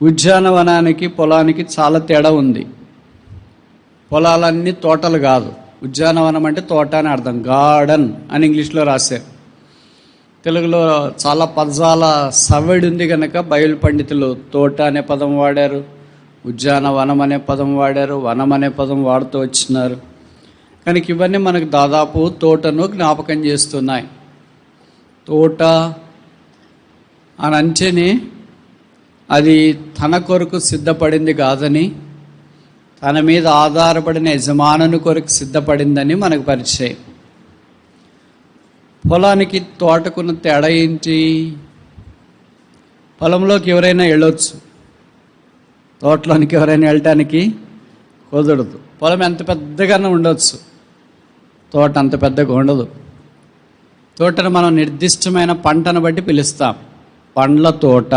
ఉద్యానవనానికి పొలానికి చాలా తేడా ఉంది. పొలాలన్నీ తోటలు కాదు. ఉద్యానవనం అంటే తోట అని అర్థం. గార్డెన్ అని ఇంగ్లీష్లో రాశారు. తెలుగులో చాలా పదాల సవ్వడి ఉంది కనుక బైబిల్ పండితులు తోట అనే పదం వాడారు, ఉద్యానవనం అనే పదం వాడారు, వనం అనే పదం వాడుతూ వచ్చినారు. కనుక ఇవన్నీ మనకు దాదాపు తోటను జ్ఞాపకం చేస్తున్నాయి. తోట అని అంటేనే అది తన కొరకు సిద్ధపడింది కాదని, తన మీద ఆధారపడిన యజమానుని కొరకు సిద్ధపడిందని మనకు పరిచయం. పొలానికి తోటకున్న తేడా ఏంటి? పొలంలోకి ఎవరైనా వెళ్ళొచ్చు, తోటలోనికి ఎవరైనా వెళ్ళటానికి కుదరదు. పొలం ఎంత పెద్దగానే ఉండొచ్చు, తోట అంత పెద్దగా ఉండదు. తోటను మనం నిర్దిష్టమైన పంటను బట్టి పిలుస్తాం. పండ్ల తోట,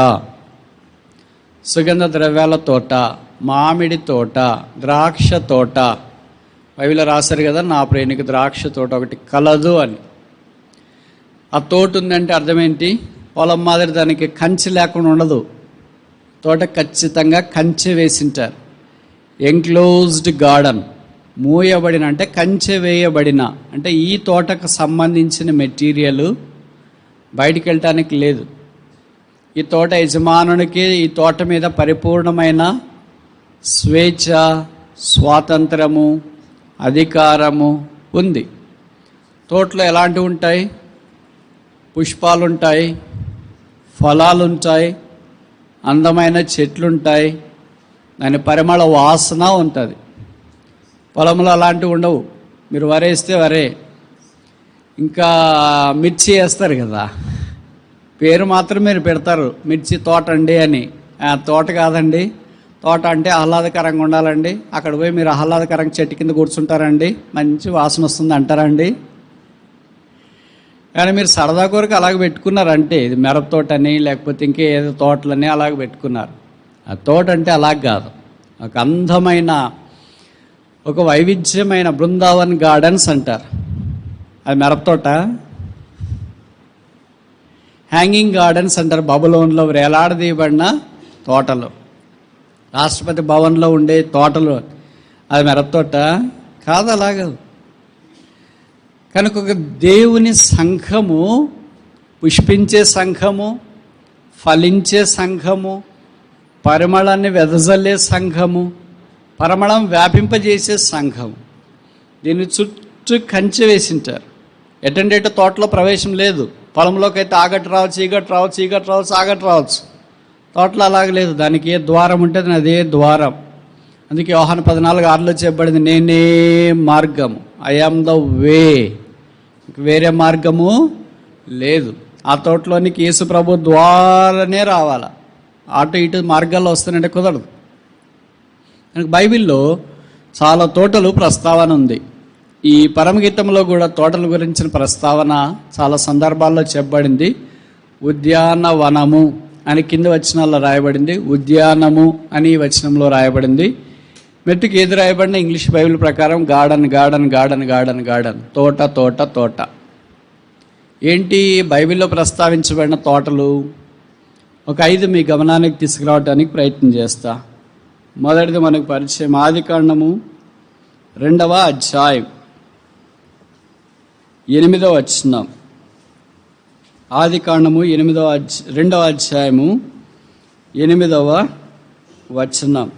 సుగంధ ద్రవ్యాల తోట, మామిడి తోట, ద్రాక్ష తోట. బైబిల్లో రాశారు కదా, నా ప్రేమికి ద్రాక్ష తోట ఒకటి కలదు అని. ఆ తోట ఉందంటే అర్థం ఏంటి? పొలం మాదిరి దానికి కంచె లేకుండా ఉండదు. తోట ఖచ్చితంగా కంచె వేసింటారు. ఎంక్లోజ్డ్ గార్డెన్, మూయబడిన అంటే కంచె వేయబడిన అంటే ఈ తోటకు సంబంధించిన మెటీరియల్ బయటికి వెళ్ళటానికి లేదు. ఈ తోట యజమానునికి ఈ తోట మీద పరిపూర్ణమైన స్వేచ్ఛ, స్వాతంత్రము, అధికారము ఉంది. తోటలో ఎలాంటివి ఉంటాయి? పుష్పాలు ఉంటాయి, ఫలాలు ఉంటాయి, అందమైన చెట్లు ఉంటాయి, దాని పరిమళ వాసన ఉంటుంది. పొలంలో అలాంటివి ఉండవు. మీరు వరేస్తే వరే, ఇంకా మిర్చి వేస్తారు కదా, పేరు మాత్రం మీరు పెడతారు మిర్చి తోట అండి అని. తోట కాదండి. తోట అంటే ఆహ్లాదకరంగా ఉండాలండి. అక్కడ పోయి మీరు ఆహ్లాదకరంగా చెట్టు కింద కూర్చుంటారండి, మంచి వాసన వస్తుంది అంటారండి. కానీ మీరు సరదా కొరకు అలాగ పెట్టుకున్నారంటే, ఇది మిరప తోట అని లేకపోతే ఇంకే ఏదో తోటలని అలాగ పెట్టుకున్నారు. ఆ తోట అంటే అలాగ కాదు. ఒక అందమైన, ఒక వైవిధ్యమైన బృందావన్ గార్డెన్స్ అంటారు. అది మిరప తోట. హ్యాంగింగ్ గార్డెన్స్ అంటారు. బబులోన్లో వేలాడదీయబడిన తోటలు, రాష్ట్రపతి భవన్లో ఉండే తోటలు. అది మిరప తోట కాదు, అలాగదు. కనుక ఒక దేవుని సంఘము, పుష్పించే సంఘము, ఫలించే సంఘము, పరిమళాన్ని వెదజల్లే సంఘము, పరిమళం వ్యాపింపజేసే సంఘం. దీన్ని చుట్టూ కంచె వేసింటారు. ఎటండేట తోటలో ప్రవేశం లేదు. పొలంలోకి అయితే ఆగట్టు రావచ్చు, ఈగట్టు రావచ్చు, ఈగట్టు రావచ్చు, ఆగట్టు రావచ్చు. తోటలో అలాగ లేదు. దానికి ఏ ద్వారం ఉంటుంది, అదే ద్వారం. అందుకే యోహాను 14:6 చెప్పబడింది, నేనే మార్గము, ఐ ఆమ్ ద వే. వేరే మార్గము లేదు. ఆ తోటలోనికి యేసు ప్రభు ద్వారానే రావాలా. అటు ఇటు మార్గాల్లో వస్తానంటే కుదరదు. బైబిల్లో చాలా తోటలు ప్రస్తావన ఉంది. ఈ పరమగీతంలో కూడా తోటల గురించిన ప్రస్తావన చాలా సందర్భాల్లో చెప్పబడింది. ఉద్యానవనము అని కింద వచనాల్లో రాయబడింది, ఉద్యానము అని వచనంలో రాయబడింది. మెట్టుకు ఏది రాయబడిన ఇంగ్లీష్ బైబిల్ ప్రకారం garden, garden, garden, garden, garden, తోట, తోట, తోట. ఏంటి బైబిల్లో ప్రస్తావించబడిన తోటలు? ఒక 5 మీ గమనానికి తీసుకురావడానికి ప్రయత్నం చేస్తా. మొదటిది మనకు పరిచయం, ఆదికాండము 2వ అధ్యాయం 8వ వచనం. ఆదికాండము 2వ అధ్యాయము 8వ వచనం.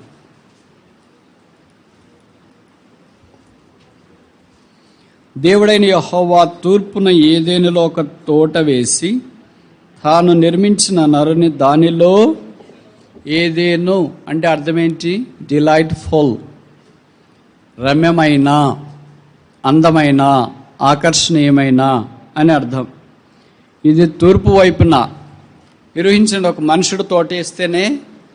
దేవుడైన యెహోవా తూర్పున ఏదెనులో ఒక తోట వేసి తాను నిర్మించిన నరుని దానిలో, ఏదేను అంటే అర్థమేంటి? డిలైట్ఫుల్, రమ్యమైన, అందమైన, ఆకర్షణీయమైన అని అర్థం. ఇది తూర్పు వైపున నిర్వహించండి. ఒక మనుషుడు తోట వేస్తేనే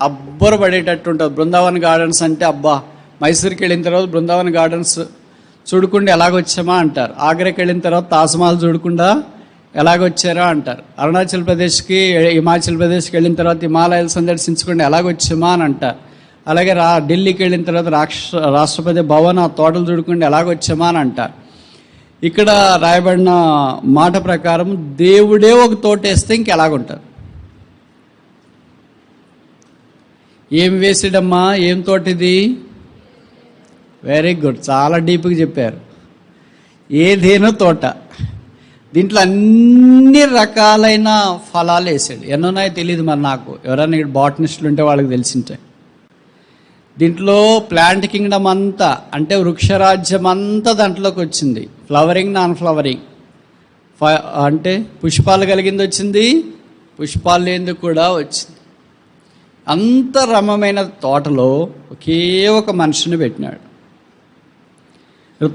అబ్బరు పడేటట్టు ఉంటుంది. బృందావన్ గార్డెన్స్ అంటే అబ్బా, మైసూర్కి వెళ్ళిన తర్వాత బృందావన్ గార్డెన్స్ చూడకుండా ఎలాగొచ్చామా అంటారు. ఆగ్రాకి వెళ్ళిన తర్వాత తాజ్మహల్ చూడకుండా ఎలాగొచ్చారా అంటారు. అరుణాచల్ ప్రదేశ్కి, హిమాచల్ ప్రదేశ్కి వెళ్ళిన తర్వాత హిమాలయాలు సందర్శించకుండా ఎలాగొచ్చామా అని అంటారు. అలాగే ఢిల్లీకి వెళ్ళిన తర్వాత రాష్ట్రపతి భవన్, ఆ తోటలు చూడకుండా ఎలాగొచ్చామా అని అంటారు. ఇక్కడ రాయబడిన మాట ప్రకారం దేవుడే ఒక తోట వేస్తే ఇంకెలాగుంటారు? ఏం వేసాడమ్మా? ఏం తోట ఇది? వెరీ గుడ్, చాలా డీప్గా చెప్పారు. ఏదేనో తోట. దీంట్లో అన్ని రకాలైన ఫలాలు వేసాడు. ఎన్నున్నాయో తెలియదు మరి నాకు, ఎవరైనా ఇక్కడ బాటనిస్టులు ఉంటే వాళ్ళకి తెలిసింటే. దీంట్లో ప్లాంట్ కింగ్డమ్ అంతా, అంటే వృక్షరాజ్యం అంతా దాంట్లోకి వచ్చింది. ఫ్లవరింగ్, నాన్ ఫ్లవరింగ్, అంటే పుష్పాలు కలిగింది వచ్చింది, పుష్పాలు లేనిది కూడా వచ్చింది. అంత రమమైన తోటలో ఒకే ఒక మనిషిని పెట్టినాడు.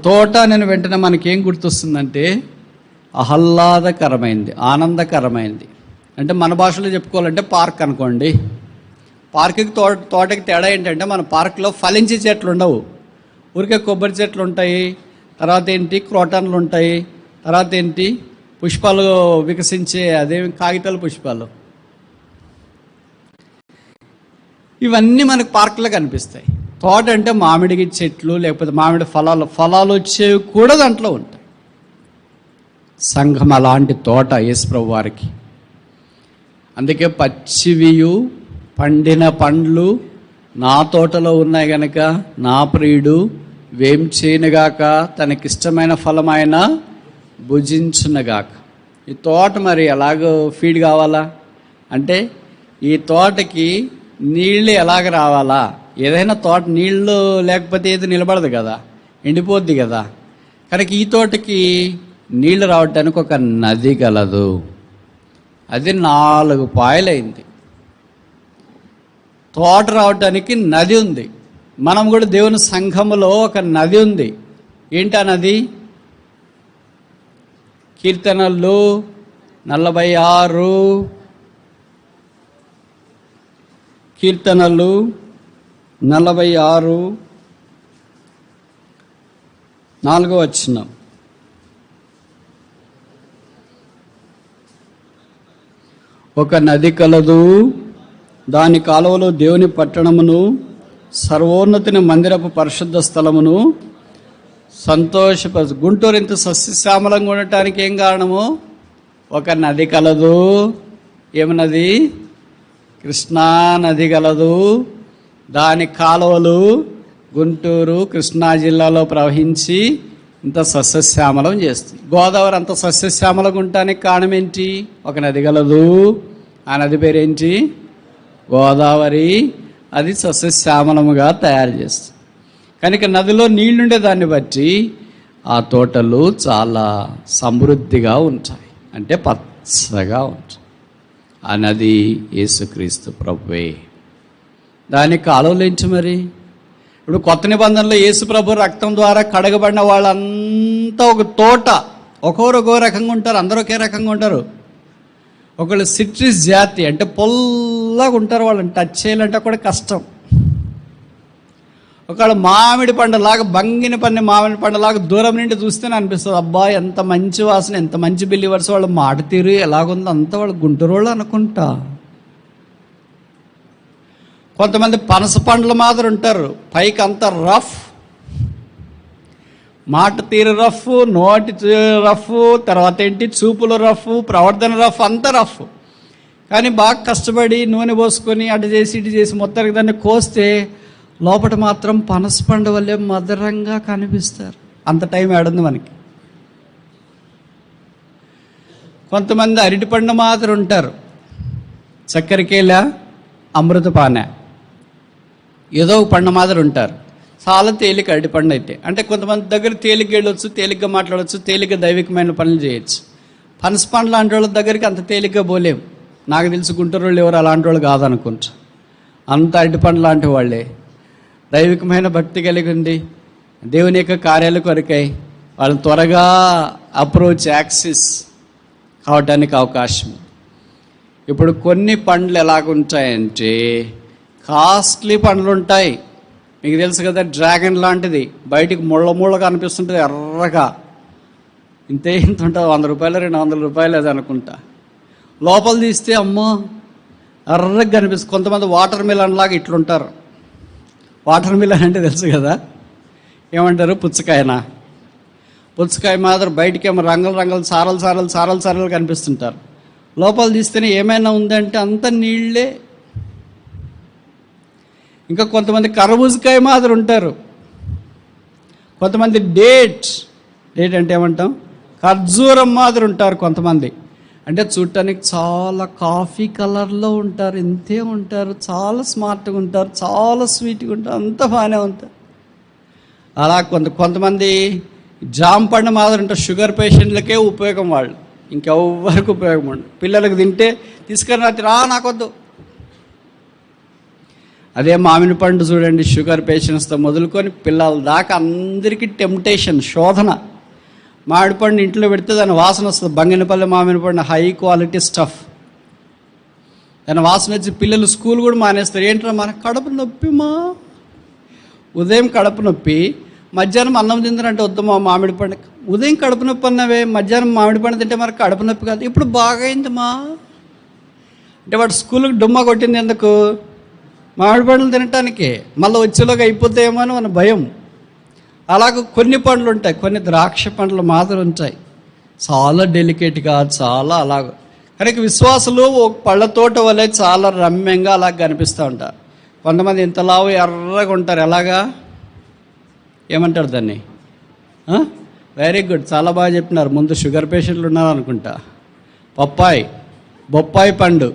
తోట నేను వెంటనే మనకేం గుర్తొస్తుందంటే ఆహ్లాదకరమైంది, ఆనందకరమైంది. అంటే మన భాషలో చెప్పుకోవాలంటే పార్క్ అనుకోండి. పార్క్కి తోటకి తేడా ఏంటంటే మన పార్క్లో ఫలించే చెట్లు ఉండవు, ఊరికే కొబ్బరి చెట్లు ఉంటాయి, తర్వాత ఏంటి క్రోటన్లు ఉంటాయి, తర్వాత ఏంటి పుష్పాలు వికసించే అదేమి కాగితాల పుష్పాలు, ఇవన్నీ మనకు పార్కులో కనిపిస్తాయి. తోట అంటే మామిడి చెట్లు, లేకపోతే మామిడి ఫలాలు వచ్చేవి కూడా దాంట్లో ఉంటాయి. సంఘం అలాంటి తోట యేసుప్రభు వారికి. అందుకే పచ్చివియు పండిన పండ్లు నా తోటలో ఉన్నాయి గనక నా ప్రియుడు వేం చేయనుగాక, తనకిష్టమైన ఫలమైన భుజించునుగాక. ఈ తోట మరి ఎలాగో ఫీడ్ కావాలా అంటే ఈ తోటకి నీళ్ళు ఎలాగ రావాలా? ఏదైనా తోట నీళ్ళు లేకపోతే ఏది నిలబడదు కదా, ఎండిపోద్ది కదా. కనుక ఈ తోటకి నీళ్లు రావటానికి ఒక నది గలదు. అది 4 పాయలైంది. తోట రావటానికి నది ఉంది. మనం కూడా దేవుని సంఘములో ఒక నది ఉంది. ఏంటి ఆ నది? కీర్తనలు 46, కీర్తనలు 46 4వ వచనం. ఒక నది కలదు, దాని కాలువలో దేవుని పట్టణమును, సర్వోన్నతిని మందిరపు పరిశుద్ధ స్థలమును సంతోషపరచు. గుంటూరు ఇంత సస్యశ్యామలంగా ఉండటానికి ఏం కారణము? ఒక నది కలదు. ఏమన్నది? కృష్ణా నది కలదు. దాని కాలువలు గుంటూరు కృష్ణా జిల్లాలో ప్రవహించి ఇంత సస్యశ్యామలం చేస్తుంది. గోదావరి అంత సస్యశ్యామలంగా ఉండటానికి కారణం ఏంటి? ఒక నది కలదు. ఆ నది పేరేంటి? గోదావరి. అది సస్యశ్యామలముగా తయారు చేస్తుంది. కనుక నదిలో నీళ్లుండే దాన్ని బట్టి ఆ తోటలు చాలా సమృద్ధిగా ఉంటాయి, అంటే పచ్చగా ఉంటాయి. ఆ నది యేసుక్రీస్తు ప్రభువే. దాని కాలువలేంటి మరి? ఇప్పుడు కొత్త నిబంధనలో యేసు ప్రభు రక్తం ద్వారా కడగబడిన వాళ్ళంతా ఒక తోట, ఒక్కొరు ఒక్కో రకంగా ఉంటారు, అందరూ ఒకే రకంగా ఉంటారు. ఒకళ్ళు సిట్రస్ జాతి, అంటే పొల్లగా ఉంటారు, వాళ్ళని టచ్ చేయాలంటే కూడా కష్టం. ఒకళ్ళు మామిడి పండులాగా, బంగిన పన్ని మామిడి పండులాగా దూరం నుండి చూస్తేనే అనిపిస్తుంది, అబ్బా ఎంత మంచి వాసన, ఎంత మంచి బిల్లివర్స్, వాళ్ళ మాట తీరు ఎలాగుందో అంతా వాళ్ళు గుంటూరు వాళ్ళు అనుకుంటా. కొంతమంది పనస పండ్ల మాదిరి ఉంటారు, పైకి అంత రఫ్, మాట తీరు రఫ్, నోటి రఫ్, తర్వాత ఏంటి చూపులు రఫ్, ప్రవర్తన రఫ్, అంతా రఫ్. కానీ బాగా కష్టపడి నూనె పోసుకొని అటు చేసి ఇటు చేసి మొత్తానికి దాన్ని కోస్తే లోపల మాత్రం పనస పండు వల్లే మధురంగా కనిపిస్తారు. అంత టైం ఏడుంది మనకి. కొంతమంది అరటిపండు మాత్రం ఉంటారు, చక్కెరకేళ, అమృతపాన, ఏదో ఒక పండు మాదిరి ఉంటారు. చాలా తేలిక అరటిపండు అయితే. అంటే కొంతమంది దగ్గర తేలిగ్గా వెళ్ళొచ్చు, తేలిగ్గా మాట్లాడవచ్చు, తేలిగ్గా దైవికమైన పనులు చేయొచ్చు. పనస పండు లాంటి వాళ్ళ దగ్గరికి అంత తేలిగ్గా పోలేం. నాకు తెలిసి గుంటూరు వాళ్ళు ఎవరు అలాంటి వాళ్ళు కాదనుకుంటా, అంత అరటిపండు లాంటి వాళ్ళే. దైవికమైన భక్తి కలిగి ఉంది, దేవుని యొక్క కార్యాల కొరకై వాళ్ళని త్వరగా అప్రోచ్, యాక్సెస్ కావటానికి అవకాశం. ఇప్పుడు కొన్ని పండ్లు ఎలాగుంటాయంటే కాస్ట్లీ పండ్లు ఉంటాయి. మీకు తెలుసు కదా, డ్రాగన్ లాంటిది, బయటికి ముళ్ళ కనిపిస్తుంటుంది, ఎర్రగా ఇంత ఉంటుంది, 100 రూపాయలు 200 రూపాయలు అది అనుకుంటా. లోపల తీస్తే అమ్మో ఎర్రగా కనిపిస్తుంది. కొంతమంది వాటర్ మిలన్ లాగా ఇట్లుంటారు. వాటర్ మిలన్ అంటే తెలుసు కదా, ఏమంటారు? పుచ్చకాయనా? పుచ్చకాయ మాత్రం బయటికేమో రంగులు సారలు కనిపిస్తుంటారు. లోపల తీస్తేనే ఏమైనా ఉందంటే అంత నీళ్ళే. ఇంకా కొంతమంది కర్బూజకాయ మాదిరి ఉంటారు, కొంతమంది డేట్ అంటే ఏమంటాం, ఖర్జూరం మాదిరి ఉంటారు కొంతమంది. అంటే చూడటానికి చాలా కాఫీ కలర్లో ఉంటారు, ఇంతే ఉంటారు, చాలా స్మార్ట్గా ఉంటారు, చాలా స్వీట్గా ఉంటారు, అంత బాగానే ఉంటారు. అలా కొంతమంది జామ పండు మాదిరి ఉంటారు, షుగర్ పేషెంట్లకే ఉపయోగం, వాళ్ళు ఇంకెవ్వరికి ఉపయోగం ఉండదు. పిల్లలకు తింటే తీసుకొని రా నాకొద్దు. అదే మామిడి పండు చూడండి, షుగర్ పేషెంట్స్తో మొదలుకొని పిల్లల దాకా అందరికీ టెంప్టేషన్, శోధన. మామిడి పండు ఇంట్లో పెడితే దాని వాసన వస్తుంది, బంగినపల్లి మామిడి పండు హై క్వాలిటీ స్టఫ్. దాని వాసన వచ్చి పిల్లలు స్కూల్ కూడా మానేస్తారు. ఏంటంటే మన కడుపు నొప్పి ఉదయం కడుపు నొప్పి, మధ్యాహ్నం అన్నం తిందరంటే వద్దమ్మా మామిడి పండు. ఉదయం కడుపు నొప్పి అన్నవే, మధ్యాహ్నం మామిడి పండు తింటే మనకు కడుపు నొప్పి కాదు. ఇప్పుడు బాగైందమ్మా అంటే వాడు స్కూల్కి డుమ్మా కొట్టింది ఎందుకు? మామిడి పండ్లు తినటానికి. మళ్ళీ వచ్చేలోకి అయిపోతాయేమో అని మన భయం. అలాగ కొన్ని పండ్లు ఉంటాయి, కొన్ని ద్రాక్ష పండ్లు మాత్రం ఉంటాయి, చాలా డెలికేట్గా, చాలా అలాగ. కనుక విశ్వాసులు ఒక పళ్ళ తోట వల్లే చాలా రమ్యంగా అలా కనిపిస్తూ ఉంటారు. కొంతమంది ఇంతలావు ఎర్రగా ఉంటారు. ఎలాగా ఏమంటారు దాన్ని? వెరీ గుడ్, చాలా బాగా చెప్పినారు. ముందు షుగర్ పేషెంట్లు ఉన్నారు అనుకుంటా. బొప్పాయి పండు,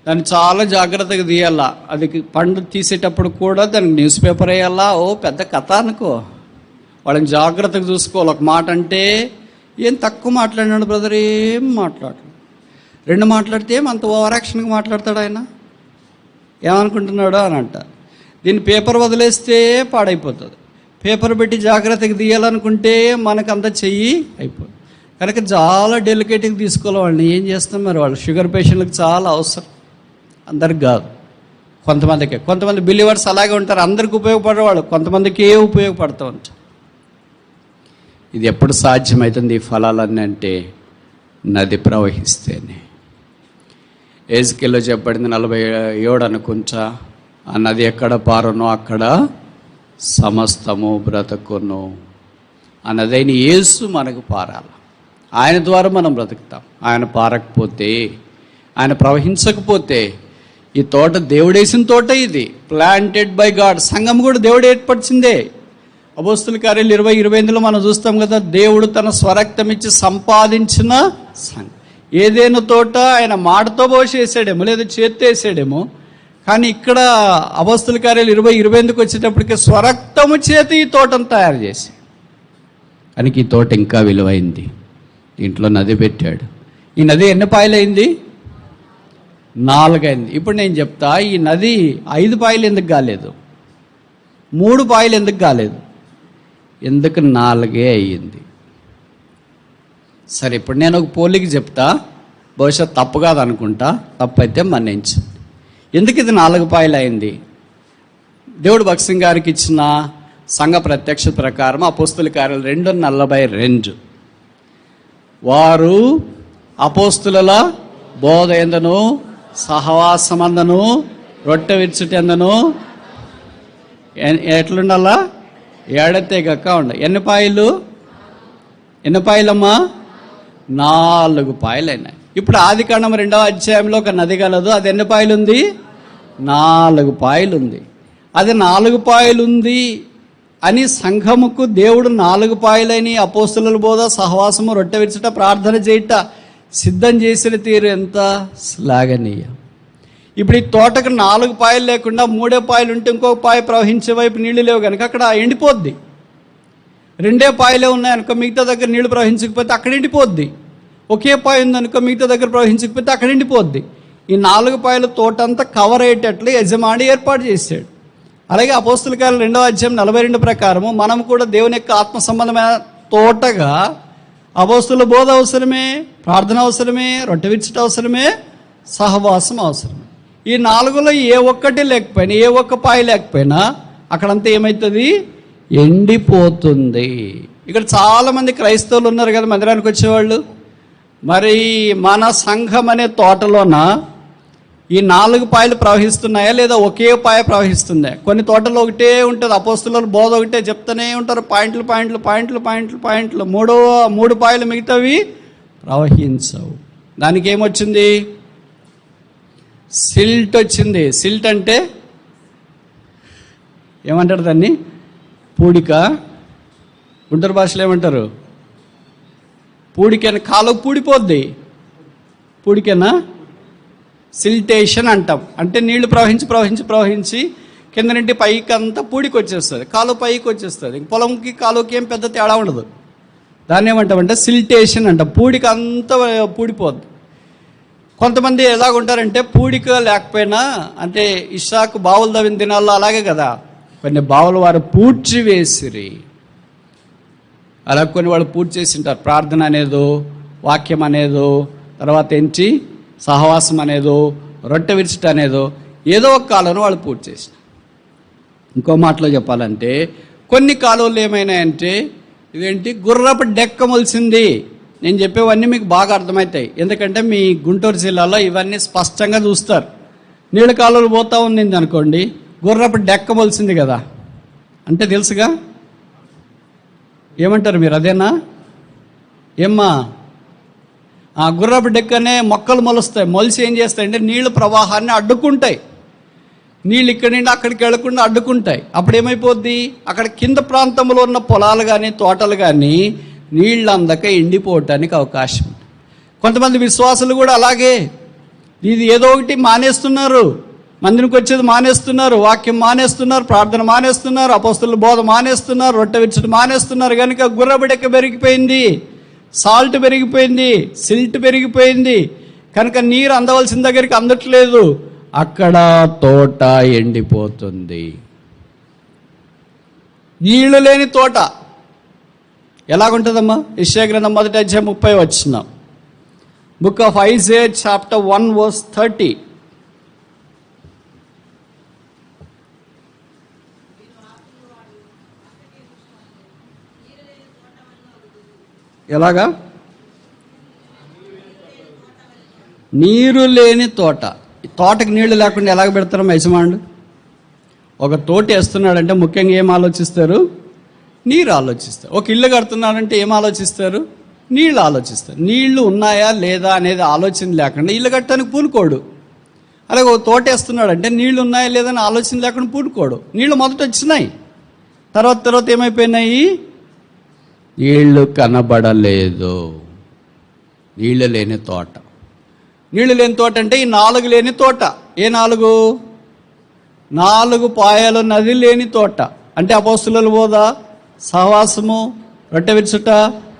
దాన్ని చాలా జాగ్రత్తగా తీయాలా. అది పండు తీసేటప్పుడు కూడా దానికి న్యూస్ పేపర్ వేయాలా. ఓ పెద్ద కథ అనుకో. వాళ్ళని జాగ్రత్తగా చూసుకోవాలి. ఒక మాట అంటే ఏం తక్కువ మాట్లాడినాడు బ్రదర్, ఏం మాట్లాడు, 2 మాట్లాడితే అంత ఓవర్ యాక్షన్గా మాట్లాడతాడు ఆయన, ఏమనుకుంటున్నాడో అని అంట. దీన్ని పేపర్ వదిలేస్తే పాడైపోతుంది. పేపర్ పెట్టి జాగ్రత్తగా తీయాలనుకుంటే మనకంతా చెయ్యి అయిపోతుంది. కనుక చాలా డెలికేట్గా తీసుకోవాలి వాళ్ళని. ఏం చేస్తాం మరి, వాళ్ళు షుగర్ పేషెంట్లకు చాలా అవసరం, అందరికి కాదు, కొంతమందికి. కొంతమంది బిలీవర్స్ అలాగే ఉంటారు, అందరికి ఉపయోగపడేవాళ్ళు, కొంతమందికి ఉపయోగపడుతూ ఉంటారు. ఇది ఎప్పుడు సాధ్యమవుతుంది ఈ ఫలాలన్నీ అంటే నది ప్రవహిస్తేనే. ఎజ్కేల్లో చెప్పబడింది 47 అనుకుంటా, ఆ నది ఎక్కడ పారునో అక్కడ సమస్తము బ్రతుకును. ఆ నది అయిన యేసు మనకు పారాలి, ఆయన ద్వారా మనం బ్రతుకుతాం. ఆయన పారకపోతే, ఆయన ప్రవహించకపోతే, ఈ తోట దేవుడేసిన తోట, ఇది ప్లాంటెడ్ బై గాడ్. సంఘం కూడా దేవుడు ఏర్పరిచిందే. అపోస్తుల కార్యాలు 20:28 మనం చూస్తాం కదా, దేవుడు తన స్వరక్తం ఇచ్చి సంపాదించిన సంఘం. ఏదైనా తోట ఆయన మాటతో పోసేసాడేమో, లేదా చేత్తో వేసాడేమో, కానీ ఇక్కడ అపోస్తుల కార్యాలు 20:28 వచ్చేటప్పటికి స్వరక్తము చేతి ఈ తోటను తయారు చేసి, కనుక ఈ తోట ఇంకా విలువైంది. దీంట్లో నది పెట్టాడు. ఈ నది ఎన్ని పాయలైంది? 4 అయింది. ఇప్పుడు నేను చెప్తా, ఈ నది 5 పాయలు ఎందుకు కాలేదు, 3 పాయలు ఎందుకు కాలేదు, ఎందుకు 4 అయ్యింది? సరే, ఇప్పుడు నేను ఒక పోలిక చెప్తా, బహుశా తప్పు కాదు అనుకుంటా, తప్పు అయితే మన్నించు. ఎందుకు ఇది 4 పాయలు అయింది? దేవుడు భక్సింగ్ గారికి ఇచ్చిన సంఘ ప్రత్యక్ష ప్రకారం అపోస్తుల కార్యాలు 2:42, వారు అపోస్తుల బోధ ఎందను, సహవాసమందను, రొట్టె విరుచుటెందను ఎట్లుండాలా? ఏడతే గక్క ఉండ. ఎన్ని పాయలమ్మా? 4 పాయలు అయినాయి. ఇప్పుడు ఆదికాండం 2వ అధ్యాయంలో ఒక నది కలదు, అది ఎన్ని పాయలు ఉంది? 4 పాయలు ఉంది. అది 4 పాయలు ఉంది అని సంఘముకు దేవుడు 4 పాయలని అపోస్తుల బోధ, సహవాసము, రొట్టె విరుచుట, ప్రార్థన చేయుట సిద్ధం చేసిన తీరు ఎంత శ్లాఘనీయం. ఇప్పుడు ఈ తోటకు 4 పాయలు లేకుండా 3 పాయలు ఉంటే ఇంకొక పాయ ప్రవహించే వైపు నీళ్లు లేవు కనుక అక్కడ ఎండిపోద్ది. 2 పాయలే ఉన్నాయనుకో, మిగతా దగ్గర నీళ్లు ప్రవహించకపోతే అక్కడ ఎండిపోద్ది. ఒకే పాయ ఉందనుకో, మిగతా దగ్గర ప్రవహించకపోతే అక్కడ ఎండిపోద్ది. ఈ 4 పాయల తోట అంతా కవర్ అయ్యేటట్లు యజమాని ఏర్పాటు చేశాడు. అలాగే అపోస్తుల కార్యాలు 2వ అధ్యాయం 42 ప్రకారము మనం కూడా దేవుని యొక్క ఆత్మ సంబంధమైన తోటగా, అపోస్తుల బోధ అవసరమే, ప్రార్థన అవసరమే, రొట్టె విరుచుట అవసరమే, సహవాసం అవసరమే. ఈ 4లో ఏ ఒక్కటి లేకపోయినా, ఏ ఒక్క పాయ లేకపోయినా అక్కడంతా ఏమవుతుంది? ఎండిపోతుంది. ఇక్కడ చాలామంది క్రైస్తవులు ఉన్నారు కదా మందిరానికి వచ్చేవాళ్ళు. మరి మన సంఘం అనే తోటలోన ఈ 4 పాయలు ప్రవహిస్తున్నాయా లేదా ఒకే పాయ ప్రవహిస్తుందా? కొన్ని తోటలో ఒకటే ఉంటుంది, అపోస్తుల బోధ ఒకటే చెప్తూనే ఉంటారు, పాయింట్లు 3 పాయలు మిగతావి ప్రవహించవు. దానికి ఏమొచ్చింది? సిల్ట్ వచ్చింది. సిల్ట్ అంటే ఏమంటారు దాన్ని? పూడిక. గుంటూరు భాషలో ఏమంటారు? పూడికని. కాలువ పూడిపోద్ది. పూడికేనా? సిల్టేషన్ అంటాం. అంటే నీళ్లు ప్రవహించి కింద నుండి పైకి అంతా పూడికి వచ్చేస్తుంది, కాలువ పైకి వచ్చేస్తుంది. పొలంకి కాలువకి ఏం పెద్ద తేడా ఉండదు. దాన్ని ఏమంటామంటే సిల్టేషన్ అంటాం. పూడిక అంతా పూడిపోద్ది. కొంతమంది ఎలాగుంటారంటే పూడిక లేకపోయినా, అంటే ఇస్సాకు బావులు తవ్విన దినాల్లో అలాగే కదా, కొన్ని బావులు వారు పూడ్చివేసిరి. అలా కొన్ని వాళ్ళు పూర్తి చేసింటారు. ప్రార్థన అనేదో, వాక్యం అనేదో, తర్వాత ఏంటి సహవాసం అనేదో, రొట్టె విరుచుట అనేదో, ఏదో ఒక కాలంలో వాళ్ళు పూర్తి చేసిన. ఇంకో మాటలో చెప్పాలంటే కొన్ని కాలువలు ఏమైనాయంటే ఇదేంటి గుర్రపు డెక్క మొలిసింది. నేను చెప్పేవన్నీ మీకు బాగా అర్థమవుతాయి, ఎందుకంటే మీ గుంటూరు జిల్లాలో ఇవన్నీ స్పష్టంగా చూస్తారు. నీళ్ళ కాలువలు పోతూ ఉంది అనుకోండి, గుర్రపు డెక్క మొలిసింది కదా అంటే తెలుసుగా. ఏమంటారు మీరు? అదేనా? ఏమ్మా? ఆ గుర్రపు డెక్కనే మొక్కలు మొలుస్తాయి. మొలిసి ఏం చేస్తాయంటే నీళ్ళ ప్రవాహాన్ని అడ్డుకుంటాయి. నీళ్ళు ఇక్కడి నుండి అక్కడికి వెళ్లకుండా అడ్డుకుంటాయి. అప్పుడు ఏమైపోద్ది? అక్కడ కింద ప్రాంతంలో ఉన్న పొలాలు కానీ తోటలు కానీ నీళ్ళు అందక ఎండిపోవటానికి అవకాశం ఉంది. కొంతమంది విశ్వాసులు కూడా అలాగే, ఇది ఏదో ఒకటి మానేస్తున్నారు, మందిరికి వచ్చేది మానేస్తున్నారు, వాక్యం మానేస్తున్నారు, ప్రార్థన మానేస్తున్నారు, అపోస్తలుల బోధ మానేస్తున్నారు, రొట్టె విరుచుట మానేస్తున్నారు. కనుక గుర్రబడెక్క పెరిగిపోయింది, సాల్ట్ పెరిగిపోయింది, సిల్ట్ పెరిగిపోయింది. కనుక నీరు అందవలసిన దగ్గరికి అందట్లేదు. అక్కడ తోట ఎండిపోతుంది. నీళ్లు లేని తోట ఎలాగుంటుందమ్మా? యెషయా గ్రంథం 1వ అధ్యాయం 30 వచనం. Book of Isaiah chapter 1 verse 30. ఎలాగా? నీరు లేని తోట. తోటకి నీళ్లు లేకుండా ఎలాగ పెడతారు యజమానుడు? ఒక తోట వేస్తున్నాడంటే ముఖ్యంగా ఏం ఆలోచిస్తారు? నీరు ఆలోచిస్తారు. ఒక ఇల్లు కడుతున్నాడంటే ఏం ఆలోచిస్తారు? నీళ్ళు ఆలోచిస్తారు. నీళ్లు ఉన్నాయా లేదా అనేది ఆలోచన లేకుండా ఇల్లు కట్టడానికి పూనుకోడు. అలాగే ఒక తోట వేస్తున్నాడంటే నీళ్లు ఉన్నాయా లేదా అని ఆలోచన లేకుండా పూనుకోడు. నీళ్లు మొదట వచ్చినాయి, తర్వాత ఏమైపోయినాయి? నీళ్లు కనబడలేదు. నీళ్ళు లేని తోట. నీళ్ళు లేని తోట అంటే ఈ 4 లేని తోట. ఏ 4? 4 పాయలు నది లేని తోట. అంటే అపోస్తలుల బోధ, సహవాసము, రొట్టె విరుచుట,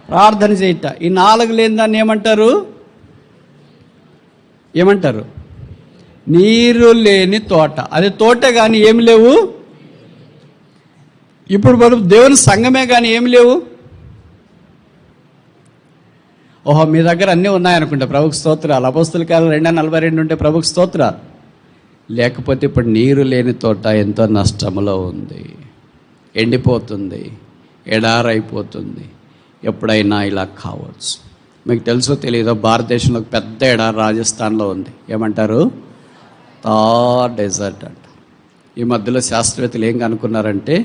ప్రార్థన చేయుట. ఈ 4 లేని దాన్ని ఏమంటారు? నీరు లేని తోట. అది తోట కానీ ఏమి లేవు. ఇప్పుడు మనం దేవుని సంఘమే కానీ ఏమి లేవు. ఓహో, మీ దగ్గర అన్నీ ఉన్నాయనుకుంటా, ప్రభుకు స్తోత్రాలు. అపోస్తల కాలం 2:42 ఉంటే ప్రభుకు స్తోత్రాలు. లేకపోతే ఇప్పుడు నీరు లేని తోట ఎంతో నష్టంలో ఉంది, ఎండిపోతుంది, ఎడారైపోతుంది. ఎప్పుడైనా ఇలా కావచ్చు. మీకు తెలుసో తెలియదో, భారతదేశంలో పెద్ద ఎడారి రాజస్థాన్లో ఉంది. ఏమంటారు? థార్ డెజర్ట్ అంట. ఈ మధ్యలో శాస్త్రవేత్తలు ఏం కనుక్కున్నారంటే,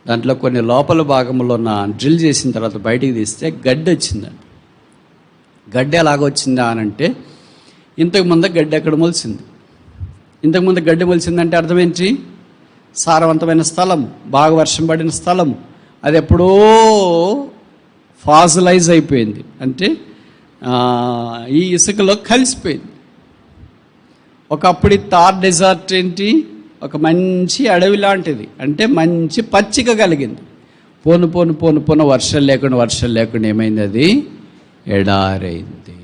దాంట్లో కొన్ని లోపల భాగంలో ఉన్న డ్రిల్ చేసిన తర్వాత బయటికి తీస్తే గడ్డి వచ్చిందండి. గడ్డి ఎలాగొచ్చిందా అని అంటే, ఇంతకుముందు గడ్డి ఎక్కడ మొలిచింది? ఇంతకుముందు గడ్డి మొలిచిందంటే అర్థం ఏంటి? సారవంతమైన స్థలం, బాగా వర్షం పడిన స్థలం, అది ఎప్పుడో ఫాజిలైజ్ అయిపోయింది. అంటే ఈ ఇసుకలో కలిసిపోయింది. ఒకప్పుడు థార్ డెజర్ట్ ఏంటి? ఒక మంచి అడవి లాంటిది. అంటే మంచి పచ్చిక కలిగింది. పోను వర్షం లేకుండా ఏమైంది? అది ఎడారైంది.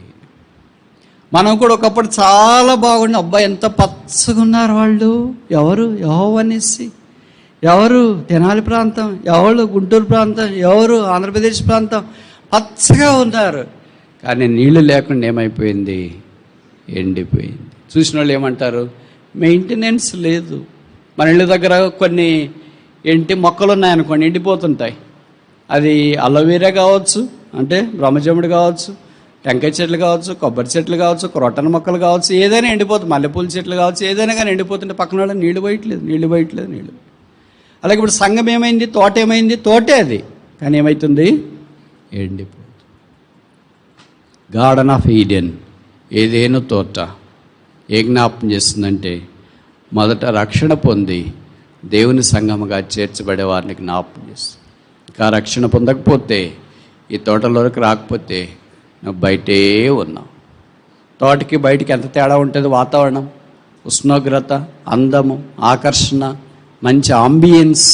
మనం కూడా ఒకప్పుడు చాలా బాగుండి, అబ్బాయి ఎంత పచ్చగా ఉన్నారు వాళ్ళు. ఎవరు? యెహోవానిస్సి. ఎవరు? తెనాలి ప్రాంతం. ఎవరు? గుంటూరు ప్రాంతం. ఎవరు? ఆంధ్రప్రదేశ్ ప్రాంతం. పచ్చగా ఉన్నారు. కానీ నీళ్లు లేకుండా ఏమైపోయింది? ఎండిపోయింది. చూసిన వాళ్ళు ఏమంటారు? మెయింటెనెన్స్ లేదు. మన ఇళ్ళ దగ్గర కొన్ని మొక్కలు ఉన్నాయనుకోండి, ఎండిపోతుంటాయి. అది అలోవెరా కావచ్చు, అంటే బ్రహ్మజముడు కావచ్చు, టెంకాయ చెట్లు కావచ్చు, కొబ్బరి చెట్లు కావచ్చు, క్రొట్టన మొక్కలు కావచ్చు, ఏదైనా ఎండిపోతుంది. మల్లెపూల చెట్లు కావచ్చు, ఏదైనా కానీ ఎండిపోతుంటే పక్కన వాళ్ళు నీళ్లు పోయట్లేదు. అలాగే ఇప్పుడు సంఘం ఏమైంది? తోట ఏమైంది? తోటే అది, కానీ ఏమవుతుంది? ఎండిపోతుంది. గార్డెన్ ఆఫ్ ఈడెన్, ఏదేను తోట ఏ జ్ఞాపం చేస్తుందంటే, మొదట రక్షణ పొంది దేవుని సంఘముగా చేర్చబడే వారిని జ్ఞాపకం చేస్తుంది. ఇంకా రక్షణ పొందకపోతే, ఈ తోటలోకి రాకపోతే నువ్వు బయటే ఉన్నావు. తోటకి బయటికి ఎంత తేడా ఉంటుంది? వాతావరణం, ఉష్ణోగ్రత, అందము, ఆకర్షణ, మంచి ఆంబియన్స్.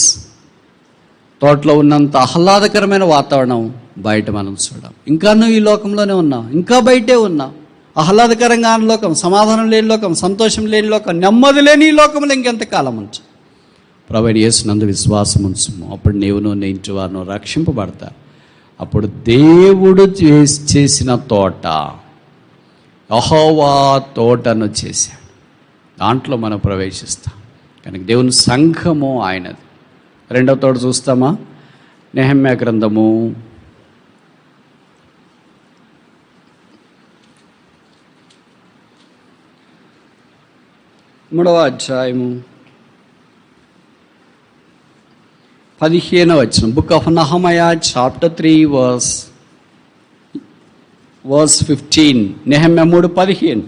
తోటలో ఉన్నంత ఆహ్లాదకరమైన వాతావరణం బయట మనం చూడం. ఇంకా నువ్వు ఈ లోకంలోనే ఉన్నావు, ఇంకా బయటే ఉన్నావు. ఆహ్లాదకరంగా లోకం, సమాధానం లేని లోకం, సంతోషం లేని లోకం, నెమ్మది లేని ఈ లోకంలో ఇంకెంతకాలం ఉంచు. ప్రభువైన యేసునందు విశ్వాసం ఉంచుము. అప్పుడు నీవును నీ ఇంటి వారును రక్షింపబడతారు. అప్పుడు దేవుడు చేసిన తోట, యెహోవా తోటను చేశాడు, దాంట్లో మనం ప్రవేశిస్తాం. కనుక దేవుని సంఘము ఆయనది. రెండవ తోట చూస్తామా? నెహెమ్యా గ్రంథము 3వ అధ్యాయము 15వ వచనం. Book of Nehemiah chapter 3 verse 15. Nehemiah 3:15.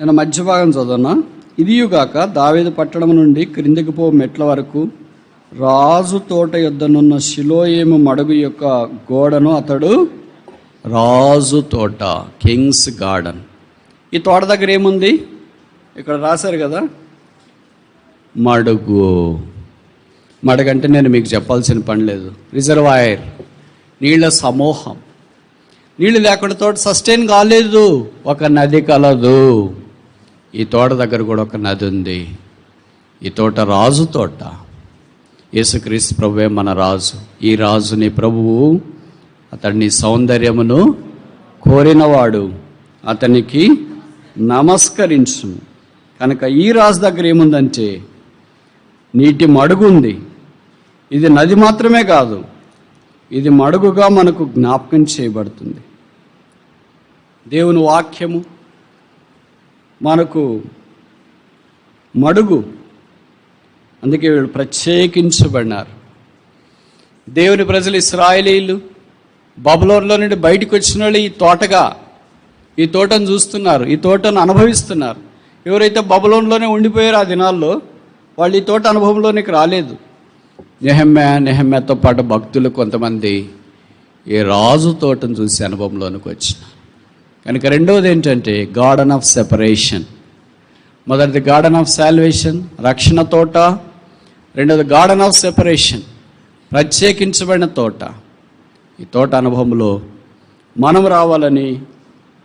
నేను మధ్య భాగం చదవనా? ఇదియుగాక దావీదు పట్టణం నుండి క్రిందికి పో మెట్ల వరకు రాజు తోట యొద్దనున్న షిలోయేము మడుగు యొక్క గోడను అతడు రాజు తోట, కింగ్స్ గార్డెన్. ఈ తోట దగ్గర ఏముంది? ఇక్కడ రాశారు కదా, మడుగు. మడుగంటే నేను మీకు చెప్పాల్సిన పని లేదు. రిజర్వాయర్, నీళ్ళ సమూహం. నీళ్ళు లేకుండా తోట సస్టైన్ కాలేదు. ఒక నది కలదు. ఈ తోట దగ్గర కూడా ఒక నది ఉంది. ఈ తోట రాజు తోట. యేసుక్రీస్తు ప్రభువే మన రాజు. ఈ రాజుని ప్రభువు, అతడిని సౌందర్యమును కోరినవాడు, అతనికి నమస్కరించు. కనుక ఈ రాజు దగ్గర ఏముందంటే నీటి మడుగు ఉంది. ఇది నది మాత్రమే కాదు, ఇది మడుగుగా మనకు జ్ఞాపకం చేయబడుతుంది. దేవుని వాక్యము మనకు మడుగు. అందుకే వీళ్ళు ప్రత్యేకించబడినారు. దేవుని ప్రజలు ఇశ్రాయేలీయులు బబులోనులో నుండి బయటకు వచ్చిన వాళ్ళు ఈ తోటను చూస్తున్నారు, ఈ తోటను అనుభవిస్తున్నారు. ఎవరైతే బబులోనులోనే ఉండిపోయారో ఆ దినాల్లో, వాళ్ళు ఈ తోట అనుభవంలోనికి రాలేదు. నెహెమ్యాతో పాటు భక్తులు కొంతమంది ఈ రాజు తోటను చూసి అనుభవంలోనికి వచ్చినారు. కనుక రెండవది ఏంటంటే గార్డెన్ ఆఫ్ సెపరేషన్. మొదటిది గార్డెన్ ఆఫ్ సాల్వేషన్, రక్షణ తోట. రెండవది గార్డెన్ ఆఫ్ సెపరేషన్, ప్రత్యేకించబడిన తోట. ఈ తోట అనుభవంలో మనం రావాలని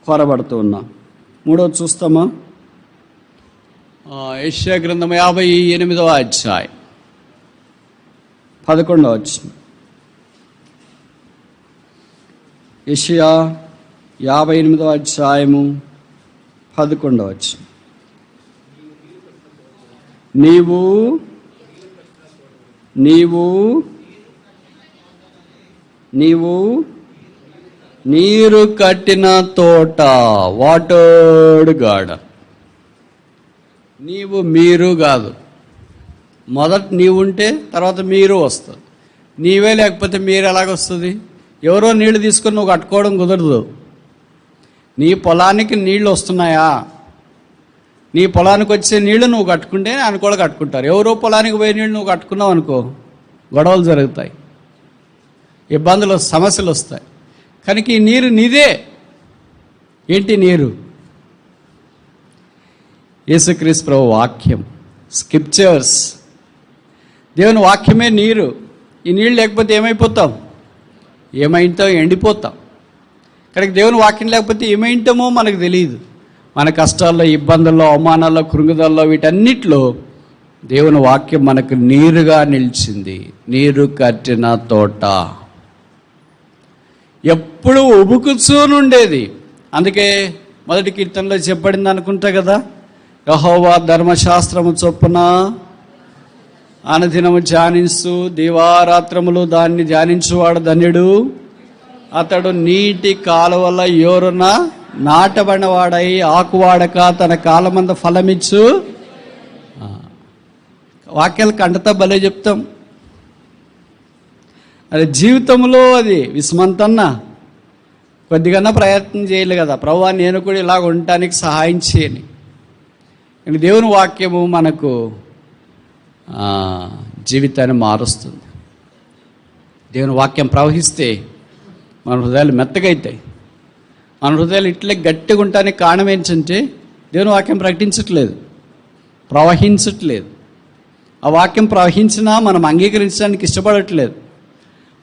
కోరబడుతూ ఉన్నాం. మూడవది చూస్తామా? యెషయా గ్రంథం 58వ అధ్యాయం 11వ వచనం. యెషయా 58వ అధ్యాయము 11వ వచనం. నీవు నీరు కట్టిన తోట, వాటర్డ్ గార్డెన్. మీరు కాదు, మొదట నీవు ఉంటే తర్వాత మీరు వస్తుంది. నీవే లేకపోతే మీరు ఎలాగొస్తుంది? ఎవరో నీళ్లు తీసుకొని నువ్వు కట్టుకోవడం కుదరదు. నీ పొలానికి నీళ్లు వస్తున్నాయా? నీ పొలానికి వచ్చే నీళ్లు నువ్వు కట్టుకుంటే ఆయన కూడా కట్టుకుంటారు. ఎవరో పొలానికి పోయే నీళ్ళు నువ్వు కట్టుకున్నావు అనుకో, గొడవలు జరుగుతాయి, ఇబ్బందులు, సమస్యలు వస్తాయి. కనుక ఈ నీరు నీదే. ఏంటి నీరు? యేసుక్రీస్తు ప్రభు వాక్యం, స్క్రిప్చర్స్. దేవుని వాక్యమే నీరు. ఈ నీళ్ళు లేకపోతే ఏమైపోతాం? ఎండిపోతాం. కనుక దేవుని వాక్యం లేకపోతే ఏమైంటామో మనకు తెలియదు. మన కష్టాల్లో, ఇబ్బందుల్లో, అవమానాల్లో, కృంగుదల్లో, వీటన్నిటిలో దేవుని వాక్యం మనకు నీరుగా నిలిచింది. నీరు కట్టిన తోట ఎప్పుడు ఉబుకుచూనుండేది. అందుకే మొదటి కీర్తనలో చెప్పబడింది అనుకుంటా కదా, యెహోవా ధర్మశాస్త్రము చొప్పున అనుదినము ధ్యానిస్తూ దీవారాత్రములు దాన్ని ధ్యానించువాడు ధన్యుడు, అతడు నీటి కాలువల యోరున నాటబడినవాడై ఆకువాడక తన కాలమంద ఫలమిచ్చు. వాక్యాలు కంటతా భలే చెప్తాం. అది జీవితంలో అది విస్మంతన్నా కొద్దిగా ప్రయత్నం చేయలే కదా, ప్రభువా నేను కూడా ఇలాగ ఉండటానికి సహాయం చేయని. కానీ దేవుని వాక్యము మనకు జీవితాన్ని మారుస్తుంది. దేవుని వాక్యం ప్రవహిస్తే మన హృదయాలు మెత్తగైతాయి. మన హృదయాలు ఇట్లే గట్టిగా ఉండటానికి కారణం ఏంటంటే దేవుని వాక్యం ప్రకటించట్లేదు, ప్రవహించట్లేదు. ఆ వాక్యం ప్రవహించినా మనం అంగీకరించడానికి ఇష్టపడట్లేదు.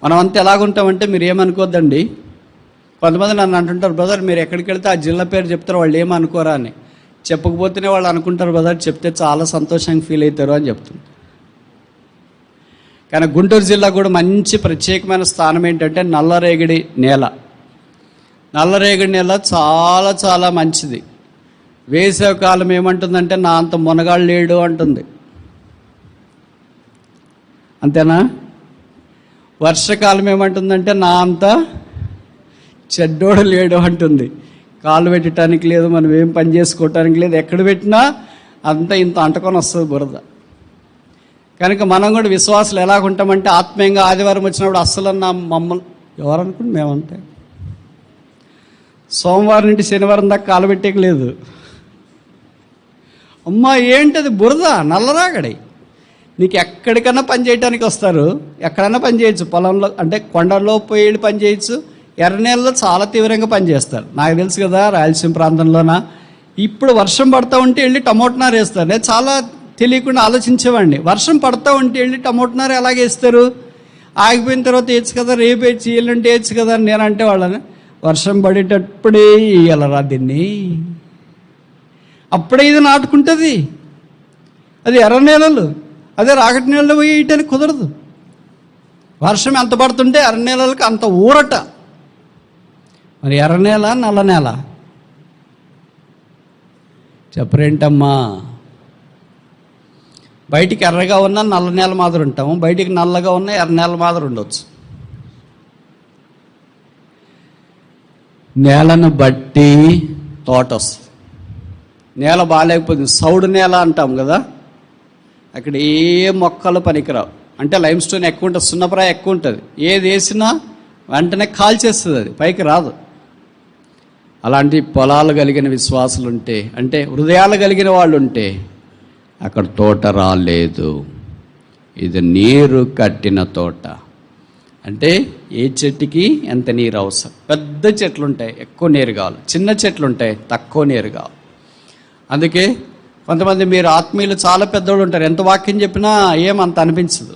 మనం అంతా ఎలాగుంటామంటే, మీరు ఏమనుకోద్దండి, కొంతమంది నన్ను అంటుంటారు, బ్రదర్ మీరు ఎక్కడికి వెళ్తే ఆ జిల్లా పేరు చెప్తారు, వాళ్ళు ఏమనుకోరా అని. చెప్పకపోతేనే వాళ్ళు అనుకుంటారు, బ్రదర్ చెప్తే చాలా సంతోషంగా ఫీల్ అవుతారు అని చెప్తుంది. కానీ గుంటూరు జిల్లా కూడా మంచి ప్రత్యేకమైన స్థానం ఏంటంటే నల్లరేగడి నేల. నల్లరేగడి నేల చాలా చాలా మంచిది. వేసవికాలం ఏమంటుందంటే నా అంత మునగాళ్ళు లేడు అంటుంది, అంతేనా? వర్షకాలం ఏమంటుందంటే నా అంత చెడ్డోడు లేడు అంటుంది. కాలు పెట్టడానికి లేదు, మనం ఏం పని చేసుకోవటానికి లేదు, ఎక్కడ పెట్టినా అంతా ఇంత అంటుకొని వస్తుంది బురద. కనుక మనం కూడా విశ్వాసాలు ఎలాగుంటామంటే ఆత్మీయంగా ఆదివారం వచ్చినప్పుడు అస్సలు మమ్మల్ని ఎవరనుకుంటే మేమంటే సోమవారం నుండి శనివారం దాకా కాలు పెట్టేకి లేదు. అమ్మా ఏంటది బురద, నల్లరాగడి. నీకు ఎక్కడికైనా పని చేయడానికి వస్తారు, ఎక్కడైనా పని చేయొచ్చు. పొలంలో అంటే కొండల్లో పోయి పని చేయొచ్చు, ఎర్రనేళ్ళలో చాలా తీవ్రంగా పనిచేస్తారు. నాకు తెలుసు కదా, రాయలసీమ ప్రాంతంలోన ఇప్పుడు వర్షం పడతా ఉంటే వెళ్ళి టమోటా నారు వేస్తారు. నేను చాలా తెలియకుండా ఆలోచించేవాడిని, వర్షం పడతా ఉంటే వెళ్ళి టమోటా నారు ఎలాగే వేస్తారు, ఆగిపోయిన తర్వాత వేయచ్చు కదా, రేపు వేయచ్చు, ఎల్లుంటే వేయచ్చు కదా అని నేనంటే వాళ్ళని. వర్షం పడేటప్పుడే వేయాలరా దీన్ని, అప్పుడే ఇది నాటుకుంటుంది. అది ఎర్ర నేలలు, అదే రాగటి నీళ్ళలో పోయి వేయటానికి కుదరదు. వర్షం ఎంత పడుతుంటే ఎర్ర నేలలకు అంత ఊరట. మరి ఎర్ర నేల నల్ల నేల చెప్పరేంటమ్మా? బయటికి ఎర్రగా ఉన్న నల్ల నేల మాదిరి ఉంటాము, బయటికి నల్లగా ఉన్న ఎర్ర నేల మాదిరి ఉండొచ్చు. నేలను బట్టి తోట వస్తుంది. నేల బాగాలేకపోతే సౌడు నేల అంటాం కదా, అక్కడ ఏ మొక్కలు పనికిరావు. అంటే లైమ్ స్టోన్ ఎక్కువ ఉంటుంది, సున్నప్రాయ ఎక్కువ ఉంటుంది, ఏది వేసినా వెంటనే కాల్చేస్తుంది, అది పైకి రాదు. అలాంటి పొలాలు కలిగిన విశ్వాసులు ఉంటే, అంటే హృదయాలు కలిగిన వాళ్ళు ఉంటే అక్కడ తోట రాలేదు. ఇది నీరు కట్టిన తోట. అంటే ఏ చెట్టుకి ఎంత నీరు అవసరం. పెద్ద చెట్లు ఉంటాయి ఎక్కువ నీరు కావాలి, చిన్న చెట్లు ఉంటాయి తక్కువ నీరు కావాలి. అందుకే కొంతమంది మీరు ఆత్మీయులు చాలా పెద్దవాళ్ళు ఉంటారు, ఎంత వాక్యం చెప్పినా ఏమంత అనిపించదు.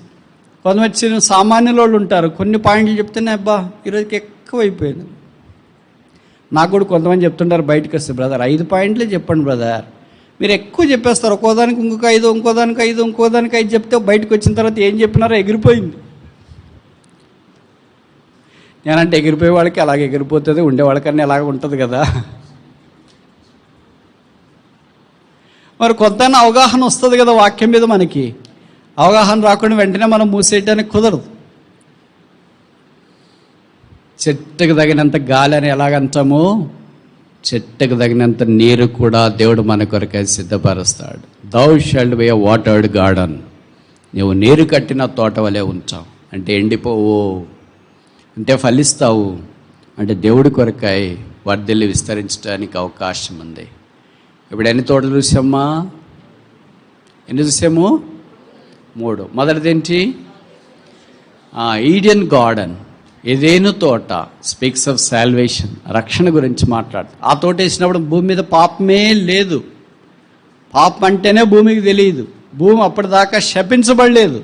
కొంతమంది చిన్న సామాన్యుల వాళ్ళు ఉంటారు, కొన్ని పాయింట్లు చెప్తేనే అబ్బా ఈరోజుకి ఎక్కువ అయిపోయింది. నాకు కూడా కొంతమంది చెప్తుంటారు బయటకు వస్తే, బ్రదర్ 5 పాయింట్లే చెప్పండి బ్రదర్, మీరు ఎక్కువ చెప్పేస్తారు, ఒక్కోదానికి ఇంకొక 5, ఇంకోదానికి 5, ఇంకోదానికి 5 చెప్తే బయటకు వచ్చిన తర్వాత ఏం చెప్పినారో ఎగిరిపోయింది. నేనంటే ఎగిరిపోయే వాళ్ళకి అలాగే ఎగిరిపోతుంది, ఉండేవాళ్ళకన్నా ఎలాగ ఉంటుంది కదా. మరి కొంత అవగాహన వస్తుంది కదా వాక్యం మీద. మనకి అవగాహన రాకుండా వెంటనే మనం మూసేయడానికి కుదరదు. చెట్టుకు తగినంత గాలి అని ఎలాగంటామో, చెట్టుకు తగినంత నీరు కూడా దేవుడు మన కొరకై సిద్ధపరుస్తాడు. Thou shalt be a watered garden. నువ్వు నీరు కట్టిన తోట వలె ఉంచావు అంటే ఎండిపోవు, అంటే ఫలిస్తావు, అంటే దేవుడి కొరకై వర్ధిల్లి విస్తరించడానికి అవకాశం ఉంది. ఇప్పుడు ఎన్ని తోటలు చూసామ్మా? ఎన్ని చూసాము? 3. మొదటిదేంటి? ఈడెన్ గార్డెన్, ఏదేను తోట. స్పీక్స్ ఆఫ్ సాల్వేషన్, రక్షణ గురించి మాట్లాడుతుంది. ఆ తోట వేసినప్పుడు భూమి మీద పాపమే లేదు. పాపం అంటేనే భూమికి తెలియదు. భూమి అప్పటిదాకా శపించబడలేదు,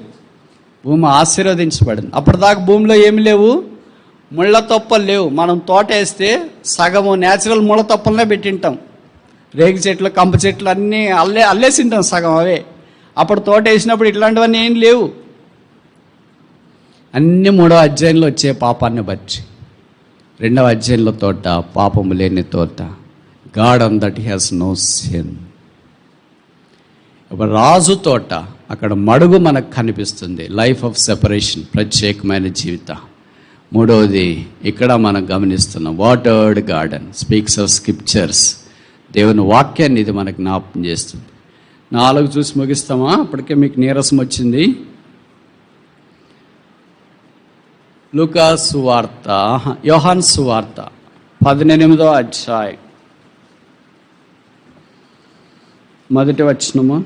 భూమి ఆశీర్వదించబడింది. అప్పటిదాకా భూమిలో ఏమి లేవు, ముళ్ళ తొప్పలు లేవు. మనం తోట వేస్తే సగము న్యాచురల్ ముళ్ళ తొప్పలనే పెట్టింటాం, రేగి చెట్లు కంప చెట్లు అన్నీ అల్లేసింటాం సగం అవే. అప్పుడు తోట వేసినప్పుడు ఇట్లాంటివన్నీ ఏం లేవు. అన్నీ 3వ అధ్యాయంలో వచ్చే పాపాన్ని బట్టి. 2వ అధ్యాయంలో తోట పాపము లేని తోట, garden that has no sin. ఇప్పుడు రాజు తోట, అక్కడ మడుగు మనకు కనిపిస్తుంది, లైఫ్ ఆఫ్ సెపరేషన్, ప్రత్యేకమైన జీవితం. 3వది ఇక్కడ మనం గమనిస్తున్నాం, watered garden, speaks of scriptures, దేవుని వాక్యాన్ని ఇది మనకు జ్ఞాపకం చేస్తుంది. 4 చూసి ముగిస్తామా? అప్పటికే మీకు నీరసం వచ్చింది. లూకా సువార్త, యోహాను సువార్త 18వ అధ్యాయం మొదటి వచనము,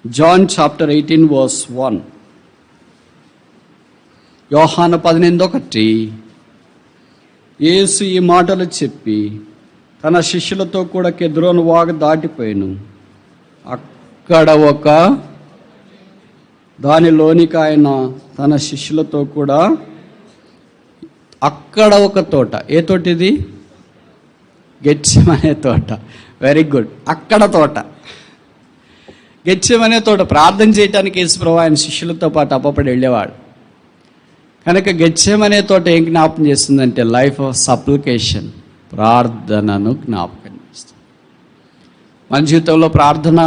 జాన్ చాప్టర్ 18 verse 1. యోహాను 18:1. యేసు ఈ మాటలు చెప్పి తన శిష్యులతో కూడా కెద్రోను వాగు దాటిపోయాను. అక్కడ ఒక దానిలోనికి ఆయన తన శిష్యులతో కూడా అక్కడ ఒక తోట. ఏ తోట ఇది? గెత్సేమనే తోట. Very good. అక్కడ తోట, గెత్సేమనే తోట. ప్రార్థన చేయడానికి యేసుప్రభువు ఆయన శిష్యులతో పాటు అప్పపడి వెళ్ళేవాడు కనుక గెత్సేమనే తోట ఏం జ్ఞాపకం చేస్తుందంటే లైఫ్ ఆఫ్ సప్లికేషన్, ప్రార్థనను జ్ఞాపకం చేస్తుంది. మన జీవితంలో ప్రార్థన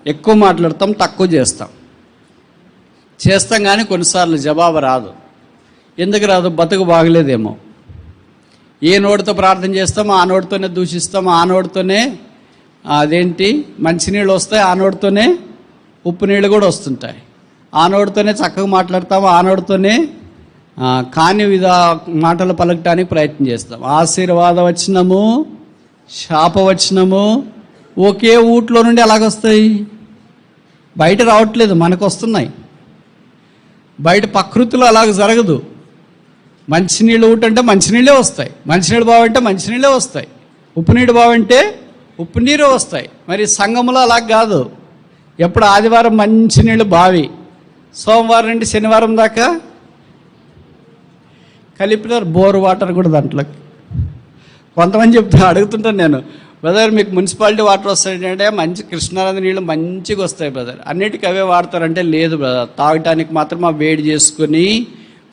ఎక్కువ మాట్లాడతాం, తక్కువ చేస్తాం కానీ కొన్నిసార్లు జవాబు రాదు. ఎందుకు రాదు? బతుకు బాగలేదేమో. ఏ నోటితో ప్రార్థన చేస్తామో ఆ నోటితోనే దూషిస్తాం, ఆ నోటితోనే అదేంటి మంచినీళ్ళు వస్తాయి, ఆ నోటితోనే ఉప్పు నీళ్ళు కూడా వస్తుంటాయి, ఆ నోటితోనే చక్కగా మాట్లాడతాము, ఆ నోటితోనే కాని మాటలు పలకటానికి ప్రయత్నం చేస్తాం. ఆశీర్వాద వచనము, శాప వచనము ఒకే ఊట్లో నుండి ఎలాగొస్తాయి? బయట రావట్లేదు, మనకు వస్తున్నాయి. బయట ప్రకృతిలో అలాగ జరగదు. మంచినీళ్ళు ఊట అంటే మంచినీళ్ళే వస్తాయి, మంచినీళ్ళు బావంటే మంచినీళ్ళే వస్తాయి, ఉప్పు నీళ్ళు బావంటే ఉప్పు నీరు వస్తాయి. మరి సంఘంలో అలా కాదు. ఎప్పుడు ఆదివారం మంచినీళ్ళు బావి, సోమవారం నుండి శనివారం దాకా కలిపినారు బోర్ వాటర్ కూడా దాంట్లోకి. కొంతమంది అడుగుతుంటాను నేను, బ్రదర్ మీకు మున్సిపాలిటీ వాటర్ వస్తాయంటే మంచి కృష్ణానది నీళ్ళు మంచిగా వస్తాయి బ్రదర్, అన్నిటికీ అవే వాడతారంటే లేదు బ్రదర్, తాగటానికి మాత్రం ఆ వేడి చేసుకొని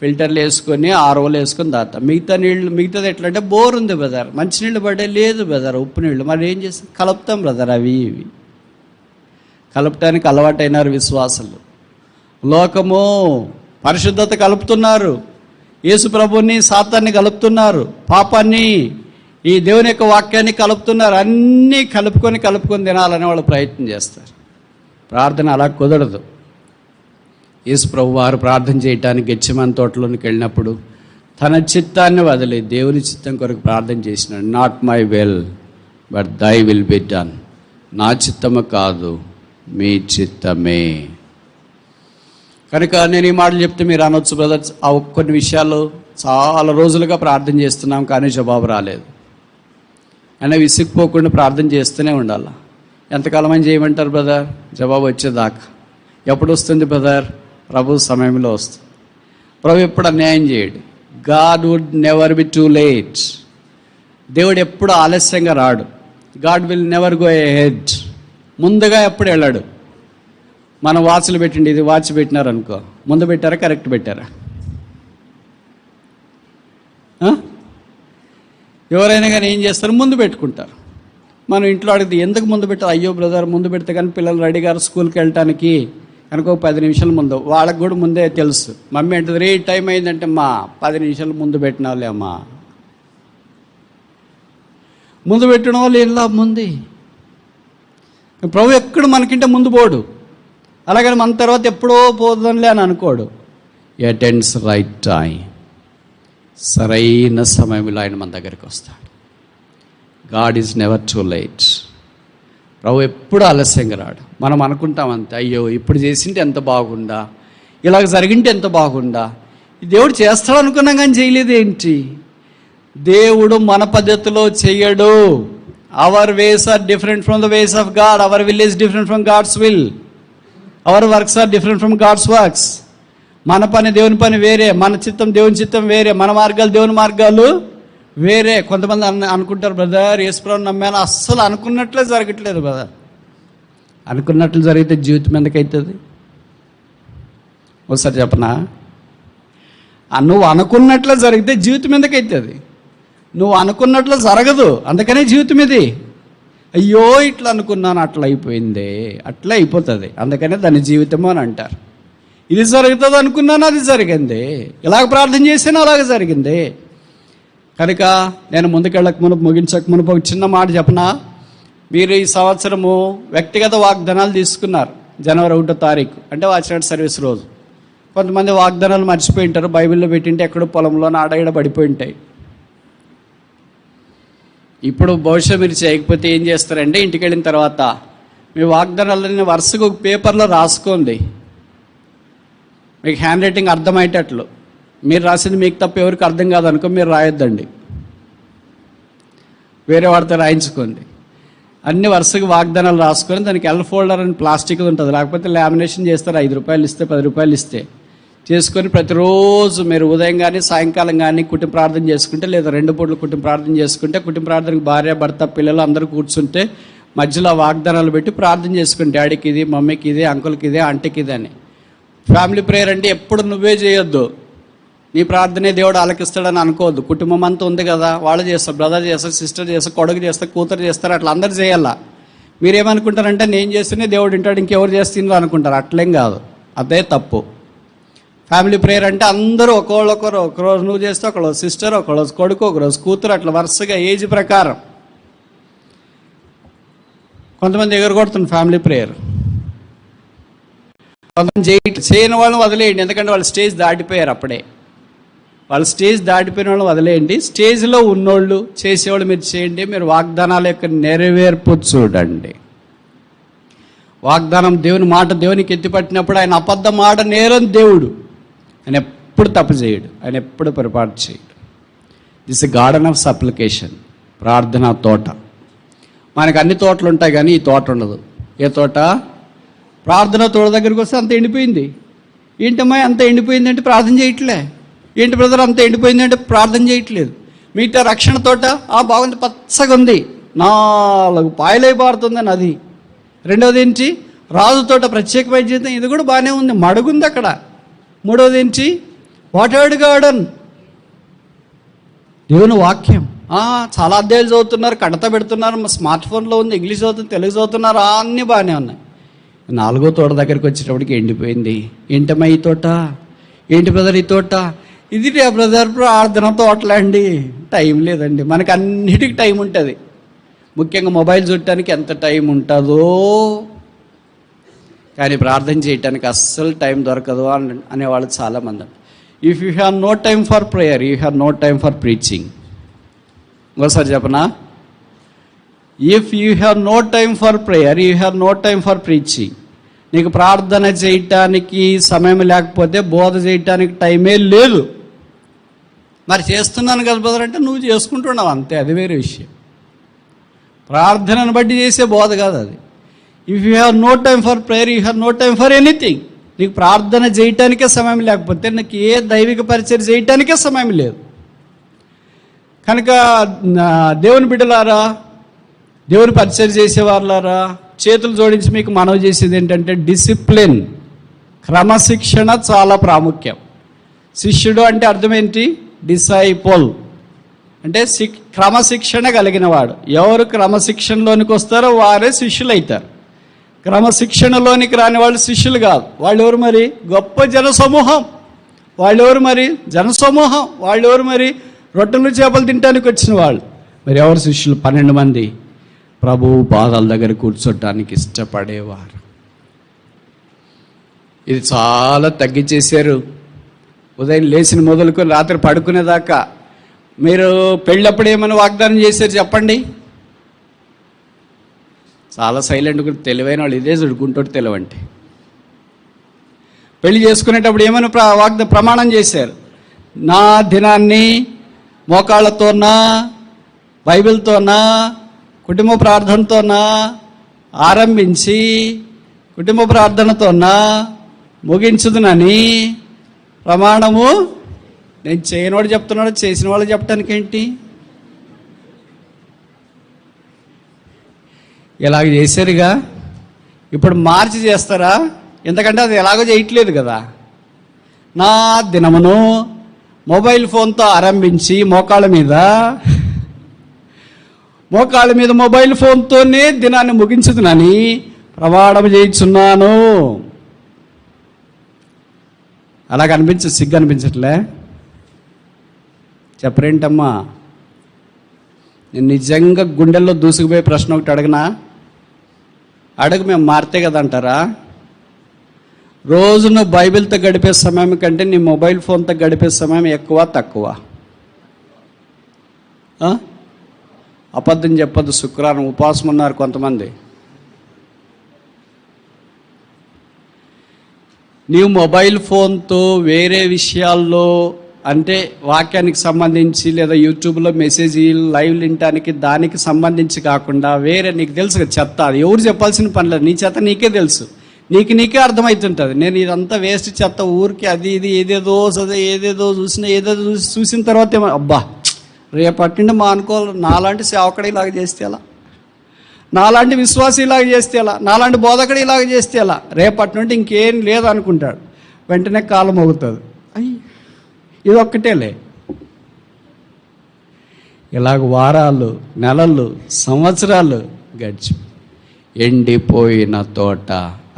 ఫిల్టర్లు వేసుకొని ఆర్ఓలు వేసుకొని తాగుతాం. మిగతాది ఎట్లా అంటే బోర్ ఉంది బ్రదర్, మంచినీళ్ళు పడే లేదు బ్రదర్, ఉప్పు నీళ్ళు. మరి ఏం చేస్తాం? కలుపుతాం బ్రదర్. అవి ఇవి కలపటానికి అలవాటైనారు విశ్వాసులు. లోకము పరిశుద్ధత కలుపుతున్నారు, యేసు ప్రభుని సాతాన్ని కలుపుతున్నారు, పాపాన్ని ఈ దేవుని యొక్క వాక్యాన్ని కలుపుతున్నారు. అన్నీ కలుపుకొని తినాలని వాళ్ళు ప్రయత్నం చేస్తారు. ప్రార్థన అలా కుదరదు. యేసు ప్రభు వారు ప్రార్థన చేయటానికి గెత్సేమనే తోటలోనికి వెళ్ళినప్పుడు తన చిత్తాన్ని వదిలి దేవుని చిత్తం కొరకు ప్రార్థన చేసినాడు. Not my will but thy will be done. నా చిత్తము కాదు, మీ చిత్తమే. కనుక నేను ఈ మాటలు చెప్తే మీరు అనొచ్చు బ్రదర్స్, కొన్ని విషయాలు చాలా రోజులుగా ప్రార్థన చేస్తున్నాం కానీ జవాబు రాలేదు అనే విసిగిపోకుండా ప్రార్థన చేస్తూనే ఉండాలి. ఎంతకాలం అని చేయమంటారు బ్రదర్? జవాబు వచ్చేదాకా. ఎప్పుడు వస్తుంది బ్రదర్? ప్రభు సమయంలో వస్తుంది. ప్రభు ఎప్పుడు అన్యాయం చేయడు. God would never be too late. దేవుడు ఎప్పుడు ఆలస్యంగా రాడు. God will never go ahead. ముందుగా ఎప్పుడు వెళ్ళాడు. మనం వాచ్లు పెట్టండి, ఇది వాచ్ పెట్టినారు అనుకో, ముందు పెట్టారా కరెక్ట్ పెట్టారా? ఎవరైనా కానీ ఏం చేస్తారు? ముందు పెట్టుకుంటారు. మనం ఇంట్లో అడిగితే ఎందుకు ముందు పెట్టారు? అయ్యో బ్రదర్ ముందు పెడితే కానీ పిల్లలు రెడీ గారు స్కూల్కి వెళ్ళటానికి కనుక 10 నిమిషాల ముందు. వాళ్ళకి కూడా ముందే తెలుసు. మమ్మీ అంటది రే టైం అయిందంటే మా 10 నిమిషాలు ముందు పెట్టినావులే అమ్మా. ముందు పెట్టడం వల్ల ఏం లాభం ఉంది? ప్రభు ఎక్కడ మనకింటే ముందు పోడు, అలాగని మన తర్వాత ఎప్పుడో పోదంలే అని అనుకోడు. Attends right time. సరైన సమయంలో ఆయన మన దగ్గరికి వస్తాడు. God is never too late. ప్రభు ఎప్పుడు ఆలస్యంగా రాడు. మనం అనుకుంటాం అంతే, అయ్యో ఇప్పుడు చేసింటే ఎంత బాగుండా, ఇలాగ జరిగింటే ఎంత బాగుండా. దేవుడు చేస్తాడు అనుకున్నాం కానీ చేయలేదు ఏంటి? దేవుడు మన పద్ధతిలో చేయడు. Our ways are different from the ways of God. Our will is different from God's will. Our works are different from God's works. మన పని దేవుని పని వేరే, మన చిత్తం దేవుని చిత్తం వేరే, మన మార్గాలు దేవుని మార్గాలు వేరే. కొంతమంది అనుకుంటారు బ్రదర్ యేసుప్రభుని నమ్మాను, అస్సలు అనుకున్నట్లే జరగట్లేదు బ్రదర్. అనుకున్నట్లు జరిగితే జీవితం ఎందుకవుతుంది? ఒకసారి చెప్పనా? నువ్వు అనుకున్నట్లే జరిగితే జీవితం ఎందుకవుతుంది? నువ్వు అనుకున్నట్లు జరగదు, అందుకనే జీవితం ఇది. అయ్యో ఇట్లా అనుకున్నాను అట్లా అయిపోయిందే, అట్లా అయిపోతుంది, అందుకనే దాని జీవితము అని అంటారు. ఇది జరుగుతుంది అనుకున్నాను, అది జరిగింది. ఇలాగ ప్రార్థన చేసాను, అలాగ జరిగింది. కనుక నేను ముగించక మునుపు ఒక చిన్న మాట చెప్పనా? మీరు ఈ సంవత్సరము వ్యక్తిగత వాగ్దానాలు తీసుకున్నారు. జనవరి 1వ తారీఖు అంటే వాచ్నైట్ సర్వీస్ రోజు. కొంతమంది వాగ్దానాలు మర్చిపోయి ఉంటారు, బైబిల్లో పెట్టింటే ఎక్కడో పొలంలో ఆడగడ పడిపోయి ఉంటాయి. ఇప్పుడు బహుశా మీరు చేయకపోతే ఏం చేస్తారంటే ఇంటికి వెళ్ళిన తర్వాత మీ వాగ్దానాలని వరుసగా ఒక పేపర్లో రాసుకోండి. మీకు హ్యాండ్ రైటింగ్ అర్థమయ్యేటట్లు. మీరు రాసింది మీకు తప్ప ఎవరికి అర్థం కాదనుకో మీరు రాయొద్దండి, వేరే వాడితో రాయించుకోండి. అన్ని వరుసగా వాగ్దానాలు రాసుకొని దానికి ఎల్ ఫోల్డర్ అని ప్లాస్టిక్ ఉంటుంది, లేకపోతే లామినేషన్ చేస్తారు. 5 రూపాయలు ఇస్తే 10 రూపాయలు ఇస్తే చేసుకొని ప్రతిరోజు మీరు ఉదయం కానీ సాయంకాలం కానీ కుటుంబ ప్రార్థన చేసుకుంటే, లేదా 2 పూటలు కుటుంబ ప్రార్థన చేసుకుంటే, కుటుంబ ప్రార్థనకి భార్య భర్త పిల్లలు అందరూ కూర్చుంటే మధ్యలో వాగ్దానాలు పెట్టి ప్రార్థన చేసుకుని డాడీకి ఇది, మమ్మీకి ఇది, అంకుల్కి ఇదే, ఆంటీకి ఇది అని. ఫ్యామిలీ ప్రేయర్ అంటే ఎప్పుడు నువ్వే చేయొద్దు, నీ ప్రార్థనే దేవుడు ఆలకిస్తాడని అనుకోవద్దు. కుటుంబం అంతా ఉంది కదా, వాళ్ళు చేస్తారు, బ్రదర్ చేస్తారు, సిస్టర్ చేస్తారు, కొడుకు చేస్తారు, కూతురు చేస్తారు, అట్లా అందరు చేయాలా. మీరేమనుకుంటారంటే నేను చేస్తేనే దేవుడు వింటాడు, ఇంకెవరు చేస్తుందో అనుకుంటారు. అట్లేం కాదు, అదే తప్పు. ఫ్యామిలీ ప్రేయర్ అంటే అందరూ ఒకరోజు నువ్వు చేస్తే ఒకరోజు సిస్టర్, ఒకరోజు కొడుకు, ఒకరోజు కూతురు, అట్లా వరుసగా ఏజ్ ప్రకారం. కొంతమంది ఎగరగొడుతుంది ఫ్యామిలీ ప్రేయర్, కొంతమంది చేయని వాళ్ళని వదిలేయండి, ఎందుకంటే వాళ్ళు స్టేజ్ దాటిపోయారు. అప్పుడే వాళ్ళు స్టేజ్ దాటిపోయిన వాళ్ళని వదిలేయండి. స్టేజ్లో ఉన్నోళ్ళు చేసేవాళ్ళు మీరు చేయండి. మీరు వాగ్దానాల యొక్క నెరవేర్పు చూడండి. వాగ్దానం దేవుని మాట దేవునికి ఎత్తిపట్టినప్పుడు ఆయన అబద్ధం మాట నేరం దేవుడు. ఆయన ఎప్పుడు తప్పు చేయడు, ఆయన ఎప్పుడు పొరపాటు చేయడు. దిస్ గార్డెన్ ఆఫ్ సప్లికేషన్, ప్రార్థనా తోట. మనకు అన్ని తోటలు ఉంటాయి కానీ ఈ తోట ఉండదు. ఏ తోట? ప్రార్థన తోట దగ్గరికి వస్తే అంత ఎండిపోయింది. ఏంటమ్మా అంత ఎండిపోయింది అంటే ప్రార్థన చేయట్లే. ఏంటి బ్రదర్ అంత ఎండిపోయింది అంటే ప్రార్థన చేయట్లేదు. మిగతా రక్షణ తోట బాగుంది, పచ్చగా ఉంది, 4 పాయలై పారుతుంది నది. రెండవది ఏంటి? రాజు తోట ప్రత్యేకమైన జీవితం, ఇది కూడా బాగానే ఉంది, మడుగుంది అక్కడ. మూడవది ఏంటి? వాటర్డ్ గార్డెన్, దేవుని వాక్యం. చాలా అధ్యాయులు చదువుతున్నారు, కడత పెడుతున్నారు, స్మార్ట్ ఫోన్లో ఉంది, ఇంగ్లీష్ చదువుతుంది, తెలుగు చదువుతున్నారు, అన్నీ బాగానే ఉన్నాయి. 4వ తోట దగ్గరికి వచ్చేటప్పటికి ఎండిపోయింది. ఏంటమ్మా ఈ తోట? ఏంటి బ్రదర్ ఈ తోట? ఇది బ్రదర్ ప్రార్థన తోటలే అండి. టైం లేదండి. మనకు అన్నిటికీ టైం ఉంటుంది, ముఖ్యంగా మొబైల్ చూడటానికి ఎంత టైం ఉంటుందో, కానీ ప్రార్థన చేయటానికి అస్సలు టైం దొరకదు అనేవాళ్ళు చాలామంది. If you have no time for prayer, you have no time for preaching. ఇంకోసారి చెప్పనా? If you have no time for prayer, you have no time for preaching. నీకు ప్రార్థన చేయటానికి సమయం లేకపోతే బోధ చేయటానికి టైమే లేదు. మరి చేస్తున్నాను కదా బ్రదర్ అంటే నువ్వు చేసుకుంటున్నావు అంతే, అది వేరే విషయం. ప్రార్థనను బట్టి చేసే బోధ కాదు అది. If you have no time for prayer, you have no time for anything. నీకు ప్రార్థన చేయటానికే సమయం లేకపోతే నీకు ఏ దైవిక పరిచయం చేయటానికే సమయం లేదు. కనుక దేవుని బిడ్డలారా, దేవుని పరిచయం చేసేవాళ్ళారా, చేతులు జోడించి మీకు మనవి చేసేది ఏంటంటే డిసిప్లిన్, క్రమశిక్షణ చాలా ప్రాముఖ్యం. శిష్యుడు అంటే అర్థం ఏంటి? డిసైపుల్ అంటే క్రమశిక్షణ కలిగిన వాడు. ఎవరు క్రమశిక్షణలోనికి వస్తారో వారే శిష్యులు అవుతారు. క్రమశిక్షణలోనికి రాని వాళ్ళు శిష్యులు కాదు. వాళ్ళు ఎవరు మరి? గొప్ప జనసమూహం. వాళ్ళు ఎవరు మరి? జనసమూహం. వాళ్ళు ఎవరు మరి? రొట్టెలు చేపలు తినడానికి వచ్చిన వాళ్ళు. మరి ఎవరు శిష్యులు? 12 మంది ప్రభువు పాదాల దగ్గర కూర్చోటానికి ఇష్టపడేవారు. ఇది చాలా తగ్గించేశారు. ఉదయం లేచిన మొదలుకొని రాత్రి పడుకునేదాకా. మీరు పెళ్ళప్పుడు ఏమైనా వాగ్దానం చేశారు చెప్పండి? చాలా సైలెంట్గా తెలివైన వాళ్ళు ఇదే చుడుకుంటాడు తెలివంటే. పెళ్లి చేసుకునేటప్పుడు ఏమైనా ప్రమాణం చేశారు? నా దినాన్ని మోకాళ్ళతోనా, బైబిల్తోనా, కుటుంబ ప్రార్థనతోనా ఆరంభించి కుటుంబ ప్రార్థనతోనా ముగించుదునని ప్రమాణము. నేను చేయనోడు చెప్తున్నాడు, చేసిన వాళ్ళు చెప్పడానికి ఏంటి? ఇలాగ చేశారుగా, ఇప్పుడు మార్చి చేస్తారా? ఎందుకంటే అది ఎలాగో చేయట్లేదు కదా. నా దినమును మొబైల్ ఫోన్తో ఆరంభించి మోకాళ్ళ మీద మొబైల్ ఫోన్తోనే దినాన్ని ముగించుదునని ప్రమాణం చేయించున్నాను. అలాగ సిగ్గు అనిపించట్లే? చెప్పరేంటమ్మా? నేను నిజంగా గుండెల్లో దూసుకుపోయే ప్రశ్న ఒకటి అడగనా? అడుగు, మేము మారితే కదా అంటారా? రోజు నువ్వు బైబిల్తో గడిపే సమయం కంటే నీ మొబైల్ ఫోన్తో గడిపే సమయం ఎక్కువ తక్కువ? అబద్ధం చెప్పొద్దు. శుక్రవారం ఉపవాసం ఉన్నారు కొంతమంది. నీవు మొబైల్ ఫోన్తో వేరే విషయాల్లో, అంటే వాక్యానికి సంబంధించి లేదా యూట్యూబ్లో మెసేజ్ లైవ్ వినటానికి దానికి సంబంధించి కాకుండా వేరే, నీకు తెలుసు కదా చెత్త, అది ఎవరు చెప్పాల్సిన పని లేదు, నీ చెత్త నీకే తెలుసు, నీకే అర్థమవుతుంటుంది. నేను ఇదంతా వేస్ట్ చెత్త, ఊరికి అది ఇది ఏదేదో చూసిన తర్వాత ఏమో అబ్బా రేపటి నుండి మా అనుకోవాలి, నాలాంటి సేవకుడు ఇలాగ చేస్తే ఎలా, నాలాంటి విశ్వాసం ఇలాగ చేస్తే ఎలా, నాలాంటి బోధకుడు ఇలాగ చేస్తే ఎలా, రేపటి నుండి ఇంకేం లేదనుకుంటాడు. వెంటనే కాలం మోగుతుంది, అయ్యి ఇదొక్కటేలే. ఇలాగ వారాలు, నెలలు, సంవత్సరాలు గడిచి ఎండిపోయిన తోట.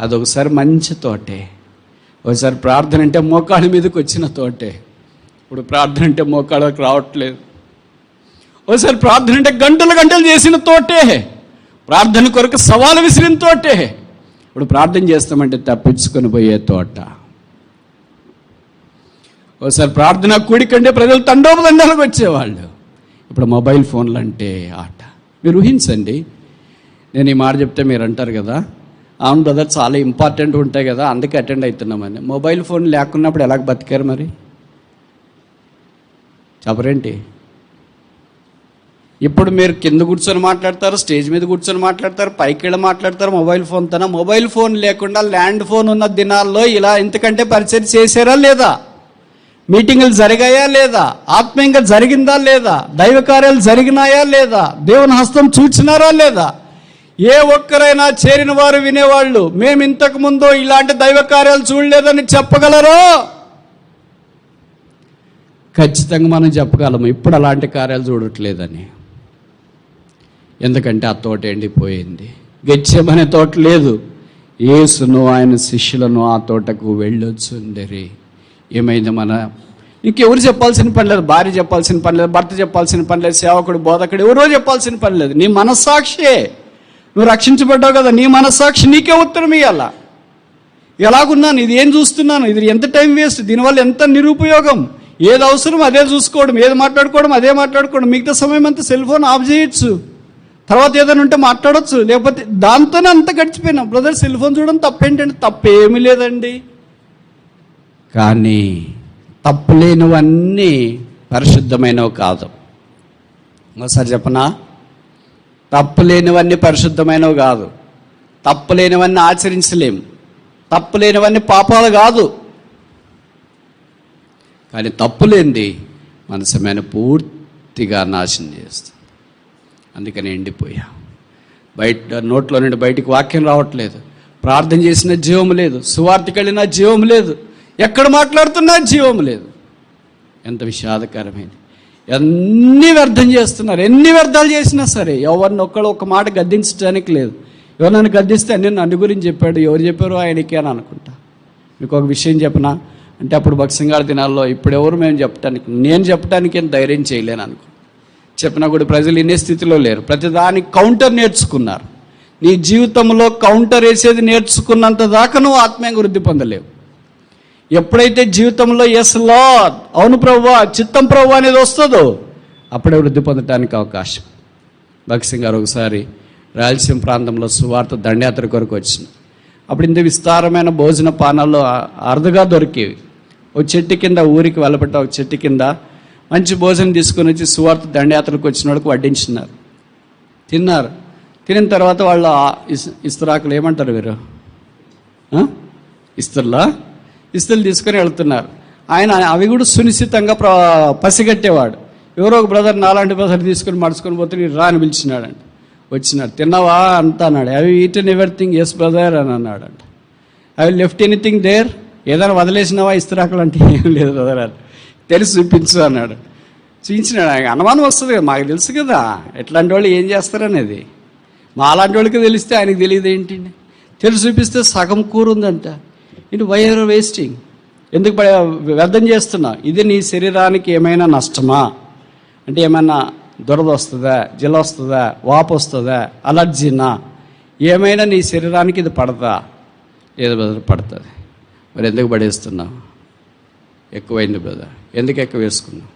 అదొకసారి మంచి తోటే, ఒకసారి ప్రార్థన అంటే మోకాళ్ళ మీదకి వచ్చిన తోటే. ఇప్పుడు ప్రార్థన అంటే మోకాళ్ళకి రావట్లేదు. ఒకసారి ప్రార్థన అంటే గంటలు చేసిన తోటే, ప్రార్థన కొరకు సవాలు విసిరిన తోటే. ఇప్పుడు ప్రార్థన చేస్తామంటే తప్పించుకొని పోయే తోట. ఒకసారి ప్రార్థన కూడికంటే ప్రజలు తండోపతండాలకు వచ్చేవాళ్ళు, ఇప్పుడు మొబైల్ ఫోన్లు అంటే ఆట. మీరు ఊహించండి. నేను ఈ మాట చెప్తే మీరు అంటారు కదా, అవును బ్రదర్ చాలా ఇంపార్టెంట్ ఉంటాయి కదా అందుకే అటెండ్ అవుతున్నామని. మొబైల్ ఫోన్ లేకున్నప్పుడు ఎలాగ బతికారు మరి చెప్పరేంటి? ఇప్పుడు మీరు కింద కూర్చొని మాట్లాడతారు, స్టేజ్ మీద కూర్చొని మాట్లాడతారు, పైకి వెళ్ళి మాట్లాడతారు మొబైల్ ఫోన్తోన. మొబైల్ ఫోన్ లేకుండా ల్యాండ్ ఫోన్ ఉన్న దినాల్లో ఇలా ఇంతకంటే పరిచయం చేశారా లేదా? మీటింగులు జరిగాయా లేదా? ఆత్మీయంగా జరిగిందా లేదా? దైవ కార్యాలు జరిగినాయా లేదా? దేవుని హస్తం చూచినారా లేదా? ఏ ఒక్కరైనా చేరిన వారు వినేవాళ్ళు మేము ఇంతకు ముందు ఇలాంటి దైవ కార్యాలు చూడలేదని చెప్పగలరు? ఖచ్చితంగా మనం చెప్పగలము ఇప్పుడు అలాంటి కార్యాలు చూడట్లేదని. ఎందుకంటే ఆ తోట ఎండిపోయింది. గెత్సేమనే తోట లేదు. యేసును ఆయన శిష్యులను ఆ తోటకు వెళ్ళొచ్చుండరి. ఏమైంది? ఇంకెవరు చెప్పాల్సిన పని లేదు. భార్య చెప్పాల్సిన పని లేదు, భర్త చెప్పాల్సిన పని లేదు, సేవకుడు బోధకుడు ఎవరో చెప్పాల్సిన పని లేదు. నీ మనస్సాక్షే, నువ్వు రక్షించబడ్డావు కదా, నీ మనస్సాక్షి నీకే ఉత్తరం ఇవ్వాల. ఎలాగున్నాను, ఇది ఏం చూస్తున్నాను, ఇది ఎంత టైం వేస్ట్, దీనివల్ల ఎంత నిరుపయోగం. ఏది అవసరం అదే చూసుకోవడం, ఏది మాట్లాడుకోవడం అదే మాట్లాడుకోవడం. మిగతా సమయం అంతా సెల్ ఫోన్ ఆఫ్ చేయొచ్చు, తర్వాత ఏదైనా ఉంటే మాట్లాడవచ్చు, లేకపోతే దాంతోనే అంత గడిచిపోయినాం. బ్రదర్ సెల్ ఫోన్ చూడడం తప్పేంటండి? తప్పేమీ లేదండి. కానీ తప్పులేనివన్నీ పరిశుద్ధమైనవి కాదు. ఒకసారి చెప్పనా? తప్పులేనివన్నీ పరిశుద్ధమైనవి కాదు. తప్పులేనివన్నీ ఆచరించలేము. తప్పులేనివన్నీ పాపాలు కాదు. కానీ తప్పులేంది మన సమయాన్ని పూర్తిగా నాశనం చేస్తుంది. అందుకని ఎండిపోయా. బయట నోట్లో నుండి బయటికి వాక్యం రావట్లేదు. ప్రార్థన చేసిన జీవం లేదు, సువార్తకి వెళ్ళినా జీవం లేదు, ఎక్కడ మాట్లాడుతున్నా జీవం లేదు. ఎంత విషాదకరమైనది. ఎన్ని వ్యర్థం చేస్తున్నారు. ఎన్ని వ్యర్థాలు చేసినా సరే ఎవరిని ఒక మాట గద్దించడానికి లేదు. ఎవరు నన్ను గద్దిస్తే నేను నన్ను గురించి చెప్పాడు, ఎవరు చెప్పారో ఆయనకే అని అనుకుంటా. మీకు ఒక విషయం చెప్పనా అంటే, అప్పుడు భక్సింగాళ దినాల్లో ఇప్పుడు ఎవరు నేను చెప్పడానికి ఏం ధైర్యం చేయలేను అనుకో. చెప్పినా కూడా ప్రజలు ఇనే స్థితిలో లేరు. ప్రతిదానికి కౌంటర్ నేర్చుకున్నారు. నీ జీవితంలో కౌంటర్ వేసేది నేర్చుకున్నంత దాకా నువ్వు ఆత్మీయంగా వృద్ధి పొందలేవు. ఎప్పుడైతే జీవితంలో ఎస్ లార్డ్, అవును ప్రభువా, చిత్తం ప్రభువా అనేది వస్తుందో అప్పుడే వృద్ధి పొందటానికి అవకాశం. భక్సింగ్ గారు ఒకసారి రాయలసీమ ప్రాంతంలో సువార్త దండయాత్ర కొరకు వచ్చిన అప్పుడు ఇంత విస్తారమైన భోజన పానాల్లో అరుదుగా దొరికేవి. ఒక చెట్టు కింద, ఊరికి వెళ్ళబట్ట ఒక చెట్టు కింద మంచి భోజనం తీసుకొని వచ్చి సువార్త దండయాత్రకు వచ్చిన వాళ్ళకి వడ్డించినారు. తిన్నారు. తినిన తర్వాత వాళ్ళు ఇస్తరాకులు ఏమంటారు వీరు, ఇస్తులు తీసుకొని వెళ్తున్నారు. ఆయన అవి కూడా సునిశ్చితంగా పసిగట్టేవాడు. ఎవరో ఒక బ్రదర్, నాలాంటి బ్రదర్ తీసుకొని మడుచుకొని పోతే నేను రా అని పిలిచినాడంట. వచ్చినాడు. తిన్నావా అంతా అన్నాడు. Have you eaten everything? Yes brother అని అన్నాడంట. Have you left anything there? ఏదైనా వదిలేసినావా ఇస్తరాకులు అంటే? ఏం లేదు బ్రదర్ అని. తెలిసి చూపించు అన్నాడు. చూపించినాడు. ఆయన అనుమానం వస్తుంది కదా, మాకు తెలుసు కదా ఎట్లాంటి వాళ్ళు ఏం చేస్తారనేది. మా అలాంటి వాళ్ళకి తెలిస్తే ఆయనకి తెలియదు ఏంటి? తెలిసి చూపిస్తే సగం కూర ఉందంట. ఇటు వై ఆర్ వేస్టింగ్, ఎందుకు వ్యర్థం చేస్తున్నా? ఇది నీ శరీరానికి ఏమైనా నష్టమా అంటే, ఏమైనా దురద వస్తుందా, జిల్ల వస్తుందా, వాపు వస్తుందా, అలర్జీనా, ఏమైనా నీ శరీరానికి ఇది పడతా? ఏదో బ్రదర్ పడుతుంది. మరి ఎందుకు పడేస్తున్నావు? ఎక్కువైంది బ్రదర్. ఎందుకు ఎక్కువ వేసుకున్నావు?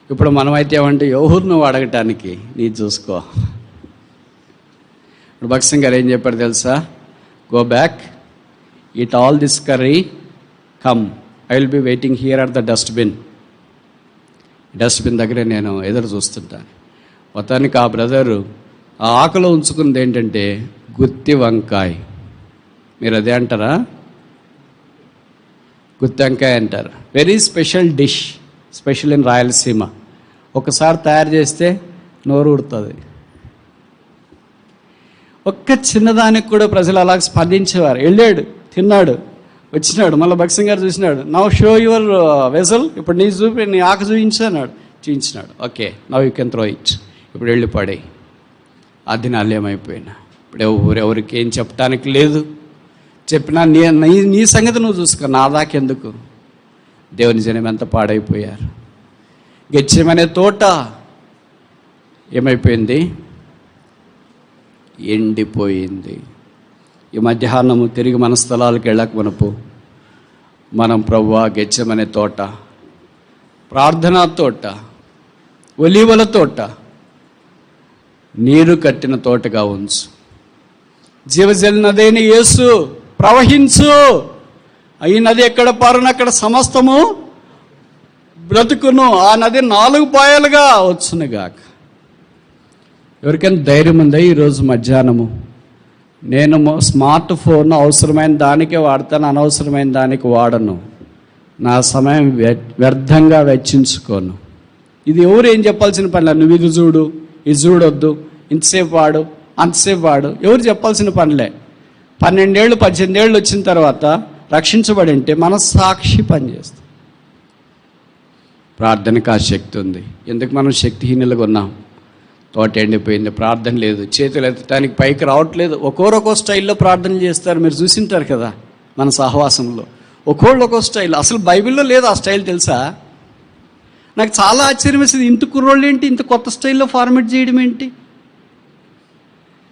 ఇప్పుడు మనమైతే ఏమంటే ఎవరు నువ్వు అడగటానికి, నీ చూసుకో. ఇప్పుడు భగత్ సింగ్ గారు ఏం చెప్పారు తెలుసా? Go back, eat all this curry, come, I will be waiting here at the dustbin దగ్గరే నేను ఎదురు చూస్తుంటాను. మొత్తానికి ఆ బ్రదరు ఆ ఆకులో ఉంచుకున్నది ఏంటంటే గుత్తి వంకాయ. మీరు అదే అంటారా? గుత్తి వంకాయ అంటారు. Very special dish, special in Rayalaseema. ఒకసారి తయారు చేస్తే నోరు ఊడుతుంది. ఒక్క చిన్నదానికి కూడా ప్రజలు అలా స్పందించేవారు. వెళ్ళాడు, తిన్నాడు, వచ్చినాడు, మళ్ళీ భగత్ సింగ్ గారు చూసినాడు. నవ్ షో యువర్ వెజల్, ఇప్పుడు నీ చూపి, నీ ఆకు చూపించాడు, చూపించినాడు. Okay, now you can throw it, ఇప్పుడు వెళ్ళి పడే. ఆ దినాలు ఏమైపోయినా ఇప్పుడు ఎవరికి ఏం చెప్పడానికి లేదు. చెప్పినా నీ సంగతి నువ్వు చూసుకో, నా దాకెందుకు. దేవుని జనం ఎంత పాడైపోయారు. గెత్సేమనే తోట ఏమైపోయింది? ఎండిపోయింది. ఈ మధ్యాహ్నము తిరిగి మన స్థలాలకు వెళ్ళక మనపు మనం ప్రభువా గెత్సేమనే తోట, ప్రార్థనా తోట, ఒలీవల తోట, నీరు కట్టిన తోటగా ఉంచు. జీవజల నదేని యేసు ప్రవహించు. ఈ నది ఎక్కడ పారును అక్కడ సమస్తము బ్రతుకును. ఆ నది 4 పాయలుగా వచ్చునుగాక. ఎవరికైనా ధైర్యం ఉందా? ఈరోజు మధ్యాహ్నము నేను స్మార్ట్ ఫోన్ అవసరమైన దానికే వాడతాను, అనవసరమైన దానికి వాడను. నా సమయం వ్యర్థంగా వెచ్చించుకోను. ఇది ఎవరు ఏం చెప్పాల్సిన పని లేదు. నువ్వు ఇది చూడు, ఇది చూడొద్దు, ఇంతసేపు వాడు, అంతసేపు వాడు, ఎవరు చెప్పాల్సిన పనిలే. 12 ఏళ్ళు 18 ఏళ్ళు వచ్చిన తర్వాత రక్షించబడి ఉంటే మన సాక్షి పనిచేస్తాం. ప్రార్థనకు ఆ శక్తి ఉంది. ఎందుకు మనం శక్తిహీనులుగా ఉన్నాం? తోట ఎండిపోయింది, ప్రార్థన లేదు, చేతులు ఎత్తడానికి పైకి రావట్లేదు. ఒక్కో స్టైల్లో ప్రార్థన చేస్తారు. మీరు చూసింటారు కదా మన సహవాసంలో. ఒక్కో స్టైల్. అసలు బైబిల్లో లేదు ఆ స్టైల్, తెలుసా? నాకు చాలా ఆశ్చర్యం వేసింది. ఇంత కుర్రోళ్ళు ఏంటి ఇంత కొత్త స్టైల్లో ఫార్మేట్ చేయడం ఏంటి?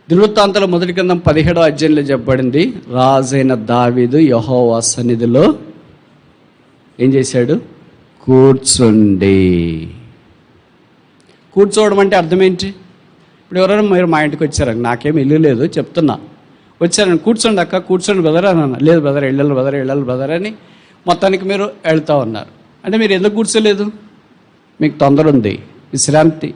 దినవృత్తాంతాల 1 గ్రంథం 17వ అధ్యాయంలో చెప్పబడింది, రాజైన దావీదు యెహోవా సన్నిధిలో ఏం చేశాడు? కూర్చోవడం అంటే అర్థం ఏంటి? ఇప్పుడు ఎవరైనా మీరు మా ఇంటికి వచ్చారు, నాకేం ఇల్లు లేదు చెప్తున్నా, వచ్చారని కూర్చోండి అక్క, కూర్చోండి బ్రదర్ అన్న. లేదు బ్రదర్, వెళ్ళాలి బ్రదర్ అని మొత్తానికి మీరు వెళ్తూ ఉన్నారు. అంటే మీరు ఎందుకు కూర్చోలేదు? మీకు తొందర ఉంది, విశ్రాంతి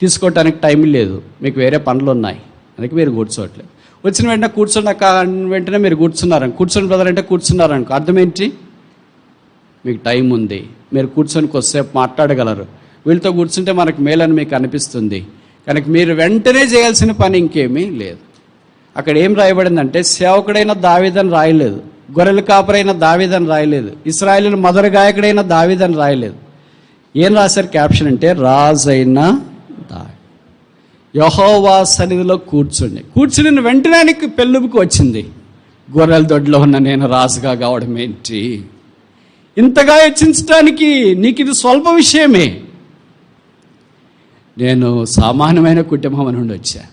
తీసుకోవటానికి టైం లేదు, మీకు వేరే పనులు ఉన్నాయి, అందుకే మీరు కూర్చోవట్లేదు. వచ్చిన వెంటనే కూర్చున్నాక వెంటనే మీరు కూర్చొని బ్రదర్ అంటే కూర్చున్నారనుకో, అర్థం ఏంటి? మీకు టైం ఉంది, మీరు కూర్చొని కొద్దిసేపు మాట్లాడగలరు. వీళ్ళతో కూర్చుంటే మనకు మేలని మీకు అనిపిస్తుంది. కనుక మీరు వెంటనే చేయాల్సిన పని ఇంకేమీ లేదు. అక్కడ ఏం రాయబడిందంటే సేవకుడైన దావీదని రాయలేదు, గొర్రెల కాపరైన దావీదని రాయలేదు, ఇశ్రాయేలు మొదటి గాయకుడైన దావీదని రాయలేదు. ఏం రాశారు క్యాప్షన్ అంటే రాజైన దావీదు యెహోవా సన్నిధిలో కూర్చుని వెంటనే పెళ్ళుబుకి వచ్చింది. గొర్రెల దొడ్లో ఉన్న నేను రాజుగా కావడం ఏంటి? ఇంతగా హెచ్చించడానికి నీకు ఇది స్వల్ప విషయమే. నేను సామాన్యమైన కుటుంబం నుండి వచ్చా.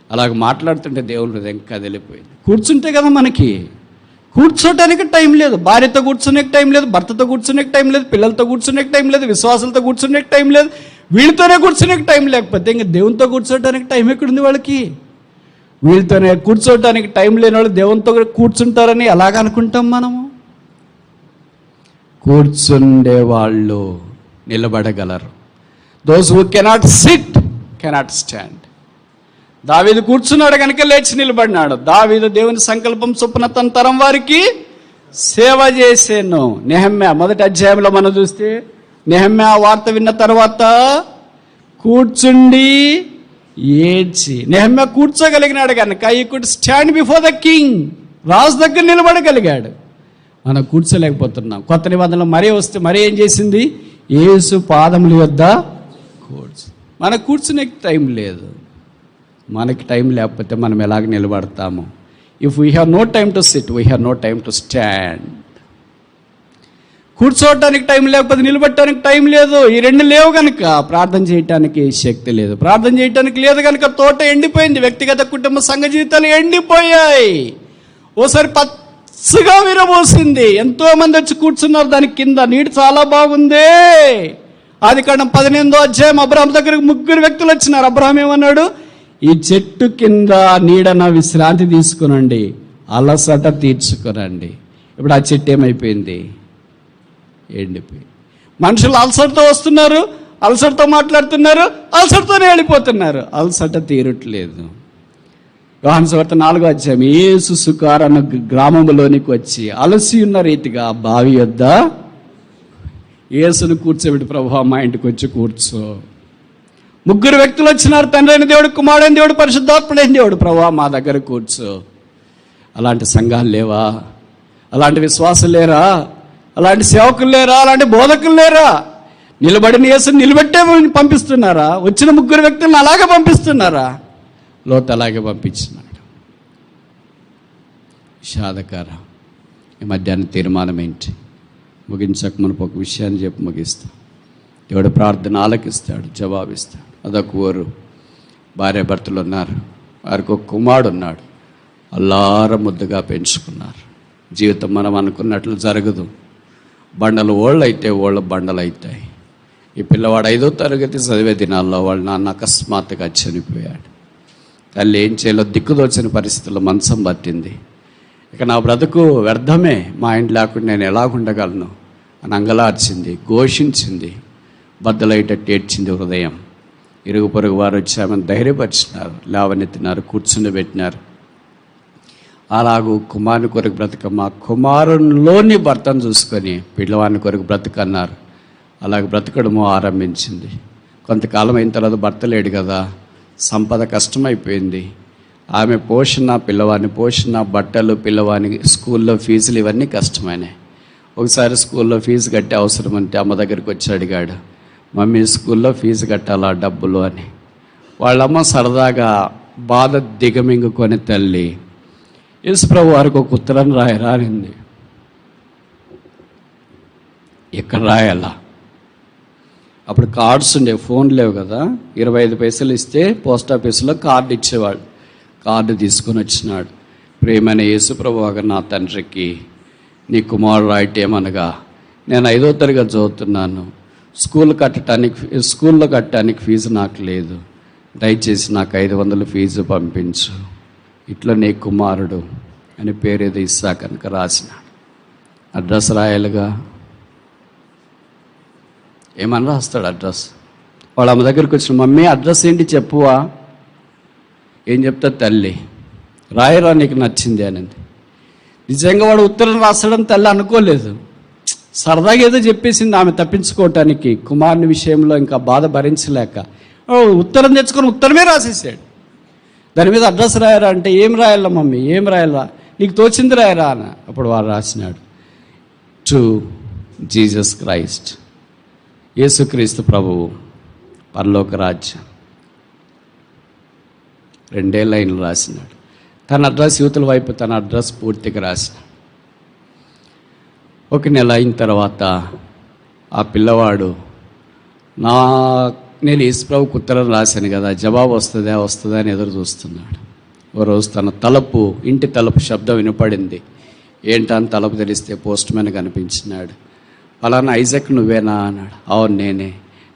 అలాగ మాట్లాడుతుంటే దేవుని హృదయం కదిలిపోయింది. కూర్చుంటే కదా మనకి కూర్చోటానికి టైం లేదు. భార్యతో కూర్చునే టైం లేదు, భర్తతో కూర్చునే టైం లేదు, పిల్లలతో కూర్చునే టైం లేదు, విశ్వాసాలతో కూర్చునే టైం లేదు, వీళ్ళతోనే కూర్చునే టైం లేకపోతే ఇంకా దేవునితో కూర్చోటానికి టైం ఎక్కడుంది వాళ్ళకి? వీళ్ళతోనే కూర్చోటానికి టైం లేని వాళ్ళు దేవునితో కూర్చుంటారని ఎలాగ అనుకుంటాం మనము? కూర్చుండే వాళ్ళు నిలబడగలరు. Those who cannot sit cannot stand. దావీదు కూర్చున్నాడు కనుక లేచి నిలబడినాడు. దావీదు దేవుని సంకల్పం చొప్పున తన తరం వారికి సేవ చేసేను. నెహెమ్యా 1వ అధ్యాయంలో మనం చూస్తే నెహెమ్యా వార్త విన్న తర్వాత కూర్చుండి ఏడ్చి, నెహెమ్యా కూర్చోగలిగినాడు కనుక he could stand before the king, రాజు దగ్గర నిలబడగలిగాడు. మనం కూర్చోలేకపోతున్నాం. కొత్త నిబంధనలు మరీ వస్తే మరీ ఏం చేసింది? యేసు పాదముల యొద్ద మనకు కూర్చునే టైం లేదు. మనకి టైం లేకపోతే మనం ఎలాగ నిలబడతాము? If we have no time to sit, we have no time to stand. కూర్చోవటానికి టైం లేకపోతే నిలబడటానికి టైం లేదు. ఈ రెండు లేవు కనుక ప్రార్థన చేయటానికి శక్తి లేదు. ప్రార్థన చేయటానికి లేదు కనుక తోట ఎండిపోయింది. వ్యక్తిగత కుటుంబ సంఘ జీవితాలు ఎండిపోయాయి. ఓసారి పచ్చగా విరబోసింది. ఎంతోమంది వచ్చి కూర్చున్నారు దాని కింద. నీరు చాలా బాగుంది, ఆదికాండం 18వ అధ్యాయం అబ్రహాం దగ్గరకు 3 వ్యక్తులు వచ్చినారు. అబ్రహాం ఏమన్నాడు? ఈ చెట్టు కింద నీడన విశ్రాంతి తీసుకునండి, అలసట తీర్చుకునండి. ఇప్పుడు ఆ చెట్టు ఏమైపోయింది? ఎండిపోయి. మనుషులు అలసటతో వస్తున్నారు, అలసటతో మాట్లాడుతున్నారు, అలసటతోనే వెళ్ళిపోతున్నారు. అలసట తీరట్లేదు. యోహాను సువార్త 4వ అధ్యాయం, యేసు సుకార్ అన్న గ్రామంలోనికి వచ్చి అలసి ఉన్న రీతిగా బావి యొద్ద యేసును కూర్చోబెట్టి, ప్రభువా మా ఇంటికి వచ్చి కూర్చో. 3 వ్యక్తులు వచ్చినారు. తండ్రి అయిన దేవుడు, కుమారుడైన దేవుడు, పరిశుద్ధాత్ముడైన దేవుడు. ప్రభువా మా దగ్గర కూర్చో. అలాంటి సంఘాలు లేవా? అలాంటి విశ్వాసులు లేరా? అలాంటి సేవకులు లేరా? అలాంటి బోధకులు లేరా? నిలబడిన యేసుని నిలబెట్టే పంపిస్తున్నారా? వచ్చిన 3 వ్యక్తులను అలాగే పంపిస్తున్నారా? లోతు అలాగే పంపించినాడు. విషాదకర. ఈ మధ్యాహ్నం తీర్మానం ఏంటి? ముగించక మనకు ఒక విషయాన్ని చెప్పి ముగిస్తాం. దేవుడు ప్రార్థన ఆలకిస్తాడు, జవాబిస్తాడు. అదొక ఊరు, భార్య భర్తలు ఉన్నారు, వారికి ఒక కుమారుడు ఉన్నాడు. అల్లార ముద్దుగా పెంచుకున్నారు. జీవితం మనం అనుకున్నట్లు జరగదు. బండలు ఓళ్ళు అయితే ఓళ్ళు బండలు అవుతాయి. ఈ పిల్లవాడు 5వ తరగతి చదివే దినాల్లో వాళ్ళ నాన్న అకస్మాత్తుగా చనిపోయాడు. తల్లి ఏం చేయాలో దిక్కుదోచని పరిస్థితుల్లో మంచం పట్టింది. ఇక నా బ్రతుకు వ్యర్థమే, మా ఇంటి లేకుండా నేను ఎలాగుండగలను అని అంగలార్చింది, ఘోషించింది, బద్దలయ్యేటట్టు ఏడ్చింది హృదయం. ఇరుగు పొరుగు వారు వచ్చి ఆమెను ధైర్యపరిచినారు, లేవనెత్తినారు, కూర్చుండబెట్టినారు. అలాగూ కుమారుని కొరకు బ్రతకమ్మా, కుమారునిలోని భర్తను చూసుకొని పిల్లవాడిని కొరకు బ్రతకన్నారు. అలాగే బ్రతకడము ఆరంభించింది. కొంతకాలం అయిన తర్వాత భర్త లేడు కదా, సంపద కష్టమైపోయింది. ఆమె పోషణ, పిల్లవాడిని పోషణ, బట్టలు, పిల్లవాడిని స్కూల్లో ఫీజులు, ఇవన్నీ కష్టమైనాయి. ఒకసారి స్కూల్లో ఫీజు కట్టే అవసరం అంటే అమ్మ దగ్గరికి వచ్చి అడిగాడు, మమ్మీ స్కూల్లో ఫీజు కట్టాలా డబ్బులు అని. వాళ్ళమ్మ సరదాగా బాధ దిగమింగుకొని, తల్లి యేసుప్రభు వారికి ఒక ఉత్తరం రాయరా అనింది. ఎక్కడ రాయాలా? అప్పుడు కార్డ్స్ ఉండే, ఫోన్ లేవు కదా. 25 పైసలు ఇస్తే పోస్ట్ ఆఫీసులో కార్డు ఇచ్చేవాడు. కార్డు తీసుకొని వచ్చినాడు. ప్రియమైన యేసుప్రభు వారు, నా తండ్రికి నీ కుమారుడు రాయటేమనగా, నేను 5వ తరగతి చదువుతున్నాను, స్కూల్లో కట్టడానికి ఫీజు నాకు లేదు, దయచేసి నాకు 500 ఫీజు పంపించు, ఇట్లా నీ కుమారుడు అని పేరేదో ఇస్సా కనుక రాసినాడు. అడ్రస్ రాయాలిగా, ఏమని రాస్తాడు అడ్రస్? వాళ్ళ అమ్మ దగ్గరికి వచ్చిన, మమ్మీ అడ్రస్ ఏంటి చెప్పువా? ఏం చెప్తా తల్లి, రాయరా నీకు నచ్చింది అనింది. నిజంగా వాడు ఉత్తరం రాస్తాడని తల్లి అనుకోలేదు. సరదాగా ఏదో చెప్పేసింది ఆమె తప్పించుకోవటానికి. కుమారుని విషయంలో ఇంకా బాధ భరించలేక ఉత్తరం తెచ్చుకొని ఉత్తరమే రాసేసాడు. దాని మీద అడ్రస్ రాయరా అంటే, ఏం రాయాలా మమ్మీ, ఏం రాయాలా, నీకు తోచింది రాయరా అని. అప్పుడు వాడు రాసినాడు, టు జీసస్ క్రైస్ట్, యేసుక్రీస్తు ప్రభువు, పరలోక రాజ్యం. 2 లైన్లు రాసినాడు. తన అడ్రస్ యువతల వైపు, తన అడ్రస్ పూర్తిగా రాసినాడు. 1 నెల అయిన తర్వాత ఆ పిల్లవాడు, నేను యేసుప్రభుకు ఉత్తరం రాశాను కదా, జవాబు వస్తుందా అని ఎదురు చూస్తున్నాడు. ఓ రోజు తన తలుపు, ఇంటి తలుపు శబ్దం వినపడింది. ఏంటని తలుపు తెలిస్తే పోస్ట్ మ్యాన్ కనిపించినాడు. అలానా ఐజాక్ నువ్వేనా అన్నాడు. అవును నేనే,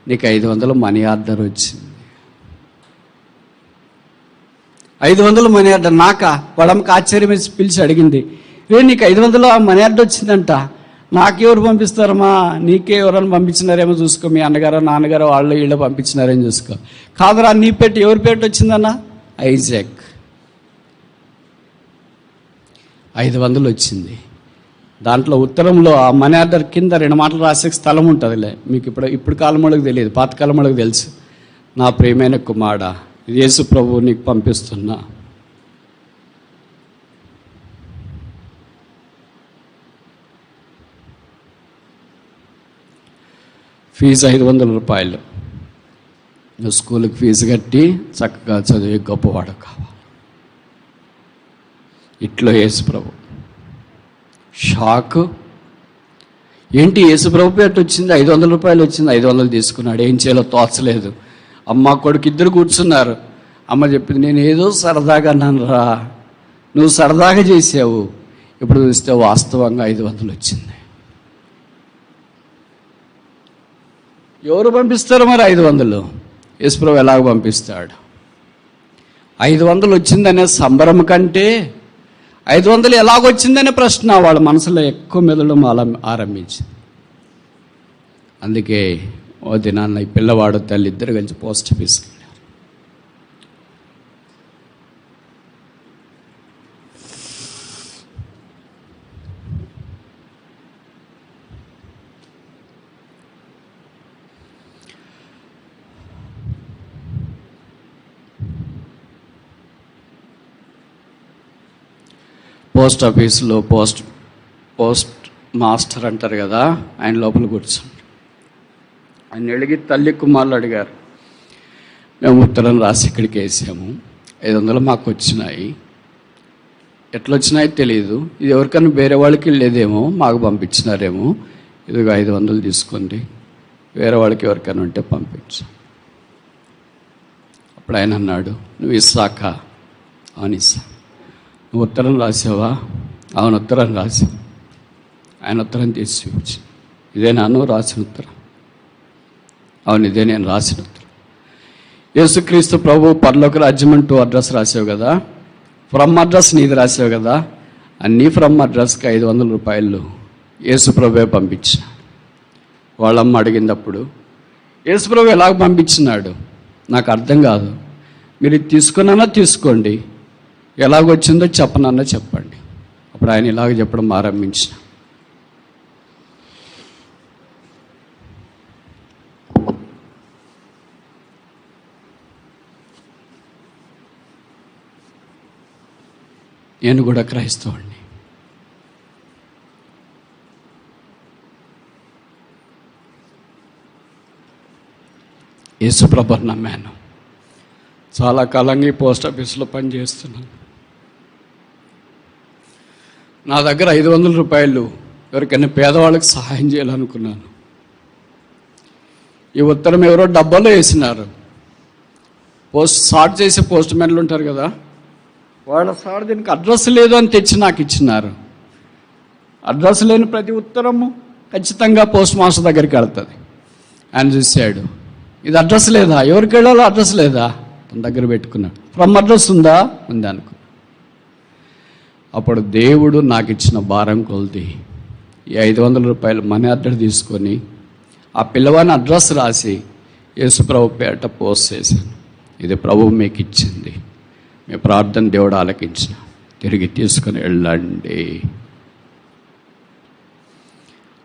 నీకు 500 మనీ ఆర్డర్ వచ్చింది. 500 మనీ ఆర్డర్ నాకా? వాడమ్మకి ఆశ్చర్యం వేసి పిలిచి అడిగింది, నీకు 500 మనీ ఆర్డర్ వచ్చిందంట. నాకెవరు పంపిస్తారమ్మా, నీకే ఎవరైనా పంపించినారేమో చూసుకో, మీ అన్నగారో నాన్నగారో వాళ్ళు వీళ్ళు పంపించినారేమో చూసుకో. కాదురా, నీ పెట్టి ఎవరి పేరు వచ్చిందన్నా? ఐజాక్. 500 వచ్చింది. దాంట్లో ఉత్తరంలో ఆ మనీ ఆర్డర్ కింద 2 మాటలు రాసే స్థలం ఉంటుందిలే. మీకు ఇప్పుడు కాలం వాళ్ళకి తెలియదు, పాతకాలం వాళ్ళకి తెలుసు. నా ప్రియమైన కుమారుడా, యేసు ప్రభువు నీకు పంపిస్తున్నా. ఫీజు 500 రూపాయలు. నువ్వు స్కూల్కి ఫీజు కట్టి చక్కగా చదివి గొప్పవాడు కావాలి. ఇట్లో యేసుప్రభు షాక్. ఏంటి యేసుప్రభు పేట వచ్చింది, 500 రూపాయలు వచ్చింది. 500 తీసుకున్నాడు. ఏం చేయాలో తోచలేదు. అమ్మ కొడుకు ఇద్దరు కూర్చున్నారు. అమ్మ చెప్పింది, నేను ఏదో సరదాగా అన్నాను రా, నువ్వు సరదాగా చేసావు, ఇప్పుడు చూస్తే వాస్తవంగా 500 వచ్చింది. ఎవరు పంపిస్తారు మరి 500? యేసుప్రభు ఎలాగ పంపిస్తాడు? 500 వచ్చిందనే సంబరం కంటే 500 ఎలాగొచ్చిందనే ప్రశ్న వాళ్ళ మనసులో ఎక్కువ మెదడం ఆరంభించింది. అందుకే ఓ దినాన్న ఈ పిల్లవాడు తల్లి ఇద్దరు కలిసి పోస్ట్ ఆఫీస్కి వెళ్ళారు. పోస్ట్ ఆఫీసులో పోస్ట్ మాస్టర్ అంటారు కదా, ఆయన లోపల కూర్చున్నారు. ఆయన అడిగి తల్లి కుమారులు అడిగారు, మేము ఉత్తరం రాసి ఇక్కడికి వేసాము, 500 మాకు వచ్చినాయి, ఎట్లొచ్చినాయో తెలియదు, ఇది ఎవరికైనా వేరే వాళ్ళకి వెళ్ళేదేమో, మాకు పంపించినారేమో, ఇదిగో 500 తీసుకోండి, వేరే వాళ్ళకి ఎవరికైనా ఉంటే పంపించు. అప్పుడు ఆయన అన్నాడు, నువ్వు ఇస్సాక? అవును ఇస్సా. నువ్వు ఉత్తరం రాసావా? అవును ఉత్తరం రాసి. ఆయన ఉత్తరం తీసి చూపించి, ఇదే నాను రాసిన ఉత్తరం? అవును ఇదే నేను రాసిన ఉత్తరం. యేసుక్రీస్తు ప్రభు పరలోక రాజ్యం అంటూ అడ్రస్ రాసావు కదా, ఫ్రమ్ అడ్రస్ నీది రాసావు కదా, అన్నీ ఫ్రమ్ అడ్రస్కి 500 రూపాయలు యేసు ప్రభువే పంపించాడు. వాళ్ళమ్మ అడిగినప్పుడు యేసు ప్రభు ఎలాగ పంపించినాడు నాకు అర్థం కాదు, మీరు తీసుకున్నానా తీసుకోండి, ఎలాగొచ్చిందో చెప్పనన్నా చెప్పండి. అప్పుడు ఆయన ఇలాగ చెప్పడం ఆరంభించిన, నేను కూడా క్రైస్తవుడిని, యేసుప్రభుని నమ్మాను, చాలా కాలంగా ఈ పోస్ట్ ఆఫీస్లో పనిచేస్తున్నాను, నా దగ్గర 500 రూపాయలు ఎవరికైనా పేదవాళ్ళకి సహాయం చేయాలనుకున్నాను. ఈ ఉత్తరం ఎవరో డబ్బాలో వేసినారు, సార్ట్ చేసే పోస్ట్ మ్యాన్లు ఉంటారు కదా, వాళ్ళ సార్ దీనికి అడ్రస్ లేదు అని తెచ్చి నాకు ఇచ్చినారు. అడ్రస్ లేని ప్రతి ఉత్తరము ఖచ్చితంగా పోస్ట్ మాస్టర్ దగ్గరికి వెళ్తుంది. ఆయన చూశాడు, ఇది అడ్రస్ లేదా, ఎవరికి వెళ్ళాలో అడ్రస్ లేదా, తన దగ్గర పెట్టుకున్నాడు. ఫ్రమ్ అడ్రస్ ఉందా? ఉంది అనుకో. అప్పుడు దేవుడు నాకు ఇచ్చిన భారం కొలిది ఈ 500 రూపాయలు మనీ ఆర్డర్ తీసుకొని ఆ పిల్లవాని అడ్రస్ రాసి యేసుప్రభు పేట పోస్ట్ చేశాను. ఇది ప్రభువు మీకు ఇచ్చింది, మీ ప్రార్థన దేవుడు ఆలకించిన, తిరిగి తీసుకొని వెళ్ళండి.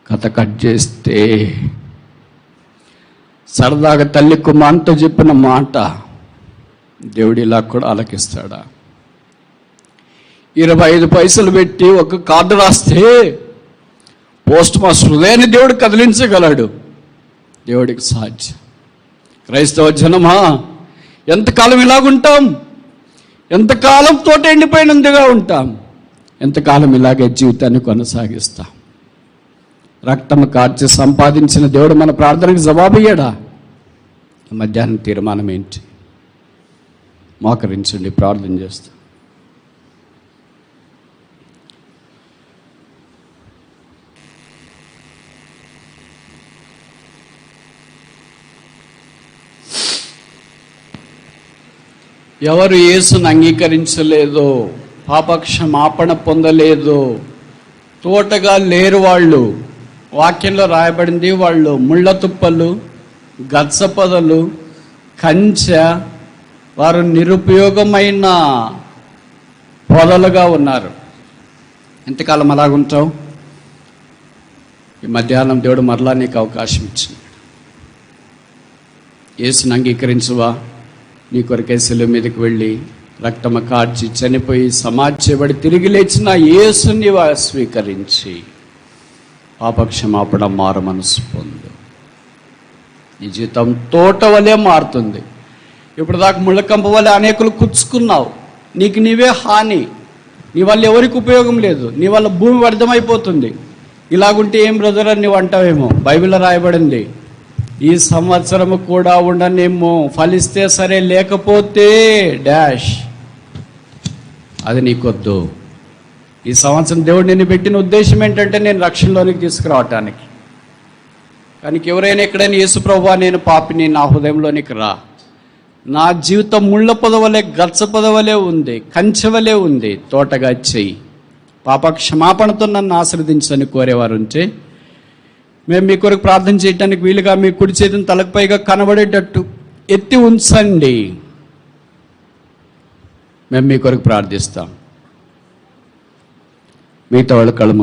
కథ కట్ చేస్తే సరదాగా తల్లి కుమార్తె చెప్పిన మాట దేవుడు ఇలా కూడా ఆలకిస్తాడా? 25 పైసలు పెట్టి ఒక కార్డు రాస్తే పోస్ట్ మాస్టర్ హృదయాన్ని దేవుడు కదిలించగలడు. దేవుడికి సాధ్యం. క్రైస్తవ జనమా, ఎంతకాలం ఇలాగుంటాం? ఎంతకాలం తోట ఎండిపోయినందుగా ఉంటాం? ఎంతకాలం ఇలాగే జీవితాన్ని కొనసాగిస్తాం? రక్తం కార్చి సంపాదించిన దేవుడు మన ప్రార్థనకి జవాబయ్యాడా? మధ్యాహ్నం తీర్మానం ఏంటి? మోకరించండి, ప్రార్థన చేస్తాం. ఎవరు యేసును అంగీకరించలేదో, పాపక్షమాపణ పొందలేదో, తోటగా లేరు వాళ్ళు. వాక్యంలో రాయబడింది, వాళ్ళు ముళ్ళ తుప్పలు, గచ్చపదలు, కంచె, వారు నిరుపయోగమైన పొదలుగా ఉన్నారు. ఎంతకాలం అలాగుంటావు? ఈ మధ్యాహ్నం దేవుడు మరలా నీకు అవకాశం ఇచ్చింది. యేసును అంగీకరించువా? నీ కొరకే శిలువ మీదకి వెళ్ళి రక్తము కార్చి చనిపోయి సమాధి చేయబడి తిరిగి లేచిన యేసుని స్వీకరించి పాపక్షమాపణ మారు మనసు పొందు. నీ జీవితం తోట వలె మారుతుంది. ఇప్పుడు దాకా ముళ్ళకంప వలె అనేకులు కుచ్చుకున్నావు, నీకు నీవే హాని, నీ వల్ల ఎవరికి ఉపయోగం లేదు, నీ వల్ల భూమి వ్యర్థమైపోతుంది. ఇలాగుంటే ఏం బ్రదర్ అని నువ్వు అంటావేమో. బైబిల్లో రాయబడింది, ఈ సంవత్సరము కూడా ఉండనేమో, ఫలిస్తే సరే, లేకపోతే డాష్. అది నీకొద్దు. ఈ సంవత్సరం దేవుడు నిన్ను పెట్టిన ఉద్దేశం ఏంటంటే నేను రక్షణలోనికి తీసుకురావటానికి. కానీ ఎవరైనా ఎక్కడైనా యేసు ప్రభువా నేను పాపిని, నా హృదయంలోనికి రా, నా జీవితం ముళ్ళ పొదవలే గచ్చ పొదవలే ఉంది, కంచెవలే ఉంది, తోటగా చెయ్యి, పాప క్షమాపణతో నన్ను ఆశీర్వదించని కోరేవారు ఉంటే మేము మీ కొరకు ప్రార్థన చేయడానికి వీలుగా మీ కుడి చేతిని తలకు పైగా కనబడేటట్టు ఎత్తి ఉంచండి. మేము మీ కొరకు ప్రార్థిస్తాం. మిగతా వాళ్ళు కళ్ళు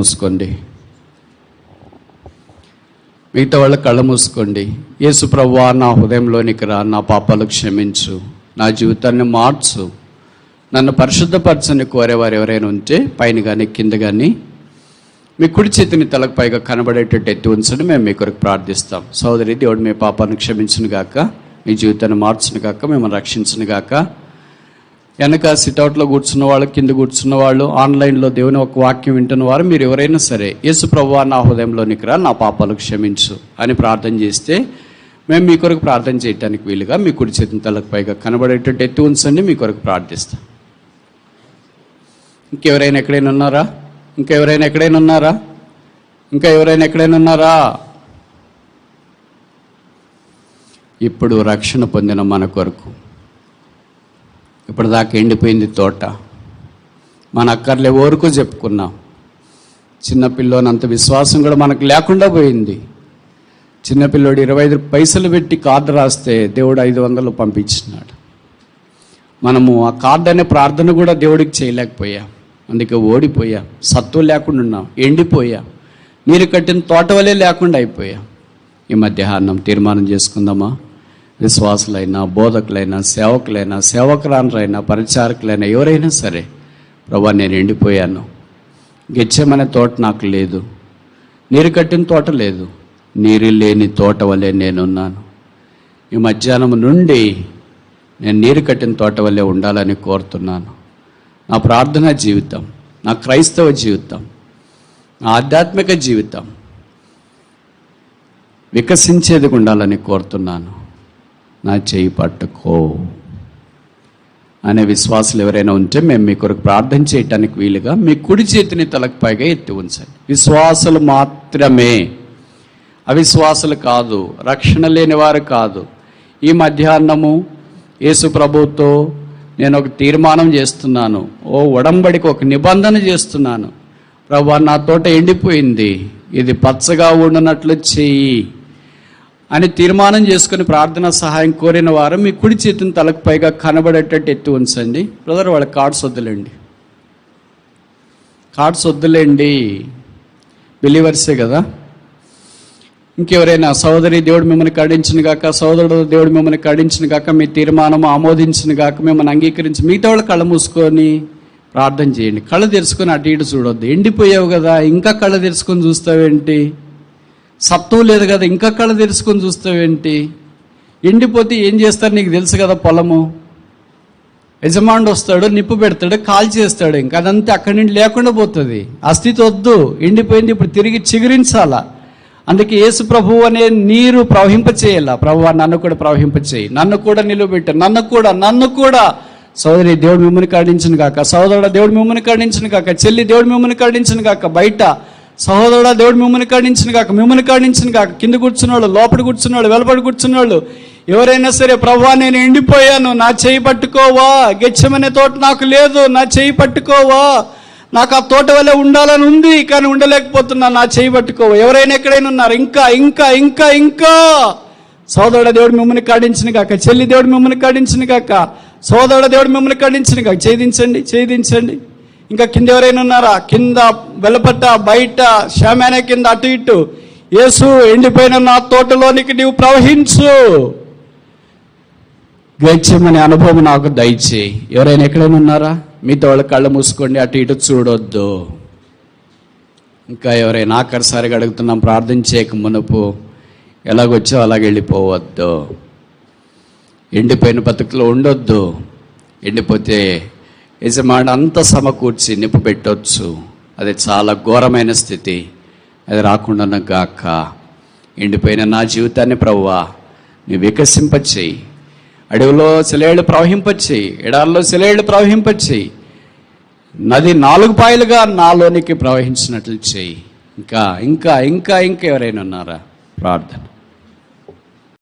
మూసుకోండి. యేసు ప్రభువా నా హృదయంలోనికి రా, నా పాపాలు క్షమించు, నా జీవితాన్ని మార్చు, నన్ను పరిశుద్ధపరచని కోరేవారు ఎవరైనా ఉంటే పైన కానీ కింద కానీ మీ కుడి చేతిని తలకు పైగా కనబడేటట్టు ఎత్తి ఉంచండి. మేము మీ కొరకు ప్రార్థిస్తాం. సోదరి, దేవుడు మీ పాపాన్ని క్షమించును గాక, మీ జీవితాన్ని మార్చును గాక, మిమ్మల్ని రక్షించును గాక. వెనక సిట్అవుట్లో కూర్చున్న వాళ్ళు, కింద కూర్చున్న వాళ్ళు, ఆన్లైన్లో దేవుని ఒక వాక్యం వింటున్న వారు, మీరు ఎవరైనా సరే యేసు ప్రభువా నా హృదయంలోనికి రా, నా పాపాలు క్షమించు అని ప్రార్థన చేస్తే మేము మీ కొరకు ప్రార్థన చేయడానికి వీలుగా మీ కుడి చేతిని తలకు పైగా కనబడేటట్టు ఎత్తి ఉంచండి. మీ కొరకు ప్రార్థిస్తాం. ఇంకెవరైనా ఎక్కడైనా ఉన్నారా? ఇప్పుడు రక్షణ పొందిన మన కొరకు ఇప్పటిదాకా ఎండిపోయింది తోట, మన అక్కర్లే ఓరుకు చెప్పుకున్నాం. చిన్నపిల్లోనంత విశ్వాసం కూడా మనకు లేకుండా పోయింది. చిన్నపిల్లోడు 25 పైసలు పెట్టి కార్డు రాస్తే దేవుడు 500 పంపించినాడు. మనము ఆ కార్డు అనే ప్రార్థన కూడా దేవుడికి చేయలేకపోయాం. అందుకే ఓడిపోయాం, సత్తువ లేకుండా ఉన్నాం, ఎండిపోయాం, నీరు కట్టిన తోట వలె లేకుండా అయిపోయాం. ఈ మధ్యాహ్నం తీర్మానం చేసుకుందామా? విశ్వాసులైనా, బోధకులైనా, సేవకులైనా, సేవకురాన్లైనా, పరిచారకులైనా, ఎవరైనా సరే, ప్రభువా నేను ఎండిపోయాను, గెచ్చమనే తోట నాకు లేదు, నీరు కట్టిన తోట లేదు, నీరు లేని తోట వలె నేనున్నాను. ఈ మధ్యాహ్నం నుండి నేను నీరు కట్టిన తోట వలె ఉండాలని కోరుతున్నాను. నా ప్రార్థనా జీవితం, నా క్రైస్తవ జీవితం, నా ఆధ్యాత్మిక జీవితం వికసించేది ఉండాలని కోరుతున్నాను. నా చేయి పట్టుకో అనే విశ్వాసులు ఎవరైనా ఉంటే మేము మీ కొరకు ప్రార్థన చేయటానికి వీలుగా మీ కుడి చేతిని తలకు పైగా ఎత్తి ఉంచండి. విశ్వాసులు మాత్రమే, అవిశ్వాసులు కాదు, రక్షణ లేని వారు కాదు. ఈ మధ్యాహ్నము యేసు ప్రభువుతో నేను ఒక తీర్మానం చేస్తున్నాను, ఉడంబడికి ఒక నిబంధన చేస్తున్నాను. ప్రభువా నా తోట ఎండిపోయింది, ఇది పచ్చగా ఉండనట్లు చెయ్యి అని తీర్మానం చేసుకుని ప్రార్థన సహాయం కోరిన వారు మీ కుడి చేతిని తలకు పైగా కనబడేటట్టు ఎత్తి ఉంచండి. బ్రదర్, వాళ్ళ కార్డ్స్ వద్దులేండి, బిలీవర్సే కదా. ఇంకెవరైనా సోదరి దేవుడు మిమ్మల్ని కరుణించును గాక, సోదరుడు దేవుడు మిమ్మల్ని కరుణించును గాక, మీ తీర్మానం ఆమోదించును గాక, మిమ్మల్ని అంగీకరించి మిగతా వాళ్ళు కళ్ళు మూసుకొని ప్రార్థన చేయండి. కళ్ళు తెరుచుకొని అటు ఇటు చూడొద్దు. ఎండిపోయావు కదా, ఇంకా కళ్ళు తెరుచుకొని చూస్తావేంటి? సత్తువు లేదు కదా, ఇంకా కళ్ళు తెరుచుకొని చూస్తావేంటి? ఎండిపోతే ఏం చేస్తారు నీకు తెలుసు కదా. పొలము యజమానుడు వస్తాడు, నిప్పు పెడతాడు, కాల్ చేస్తాడు, ఇంకా అదంతా అక్కడి నుండి లేకుండా పోతుంది. ఆ స్థితి వద్దు. ఎండిపోయింది, ఇప్పుడు తిరిగి చిగురించాలా. అందుకే యేసు ప్రభువు అనే నీరు ప్రవహింపచేయాల. ప్రభువా నన్ను కూడా ప్రవహింపచేయి, నన్ను కూడా నిలువబెట్టు, నన్ను కూడా సోదరి దేవుడు మిమ్మల్ని కరుణించును గాక, సహోదరుడు దేవుడు మిమ్మల్ని కరుణించును గాక, చెల్లి దేవుడు మిమ్మల్ని కరుణించును గాక, బయట సహోదరుడు దేవుడు మిమ్మల్ని కరుణించును గాక, కింద కూర్చున్నాడు, లోపల కూర్చున్నాడు, వెలుపడి కూర్చున్నాడు, ఎవరైనా సరే ప్రభువా నేను ఎండిపోయాను, నా చేయి పట్టుకోవా, గెచ్చమనే తోట నాకు లేదు, నా చేయి పట్టుకోవా, నాకు ఆ తోట వల్ల ఉండాలని ఉంది కానీ ఉండలేకపోతున్నా, నా చేయి పట్టుకోవా. ఎవరైనా ఎక్కడైనా ఉన్నారు? ఇంకా సోదరుడు దేవుడు మిమ్మల్ని కరుణించును గాక, చెల్లి దేవుడు మిమ్మల్ని కరుణించును గాక, సోదరుడు దేవుడు మిమ్మల్ని కరుణించును గాక. ఛేదించండి. ఇంకా కింద ఎవరైనా ఉన్నారా? కింద, వెలపట్ట, బయట, శామానే కింద, అటు ఇటు. యేసు ఎండిపోయిన నా తోటలోనికి నీవు ప్రవహించు, గెచ్చమనే అనుభవం నాకు దయచేయి. ఎవరైనా ఎక్కడైనా ఉన్నారా? మీతో వాళ్ళ కళ్ళు మూసుకోండి, అటు ఇటు చూడొద్దు. ఇంకా ఎవరైనా ఆఖరిసారిగా అడుగుతున్నాం, ప్రార్థన చేయక మునుపు ఎలాగొచ్చో అలాగ వెళ్ళిపోవద్దు. ఎండిపోయిన బతుకులో ఉండొద్దు. ఎండిపోతే యజమాని అంతా సమకూర్చి నిప్పు పెట్టవచ్చు. అది చాలా ఘోరమైన స్థితి. అది రాకుండా గాక. ఎండిపోయిన నా జీవితాన్ని ప్రభువా నీ వికసింపచేయి. అడవిలో సెలయేళ్ళు ప్రవహింపచేయి, ఎడారిలో సెలయేళ్ళు ప్రవహింపచేయి, నది 4 పాయలుగా నాలోనికి ప్రవహించినట్లు చేయి. ఇంకా ఎవరైనా ఉన్నారా? ప్రార్థన.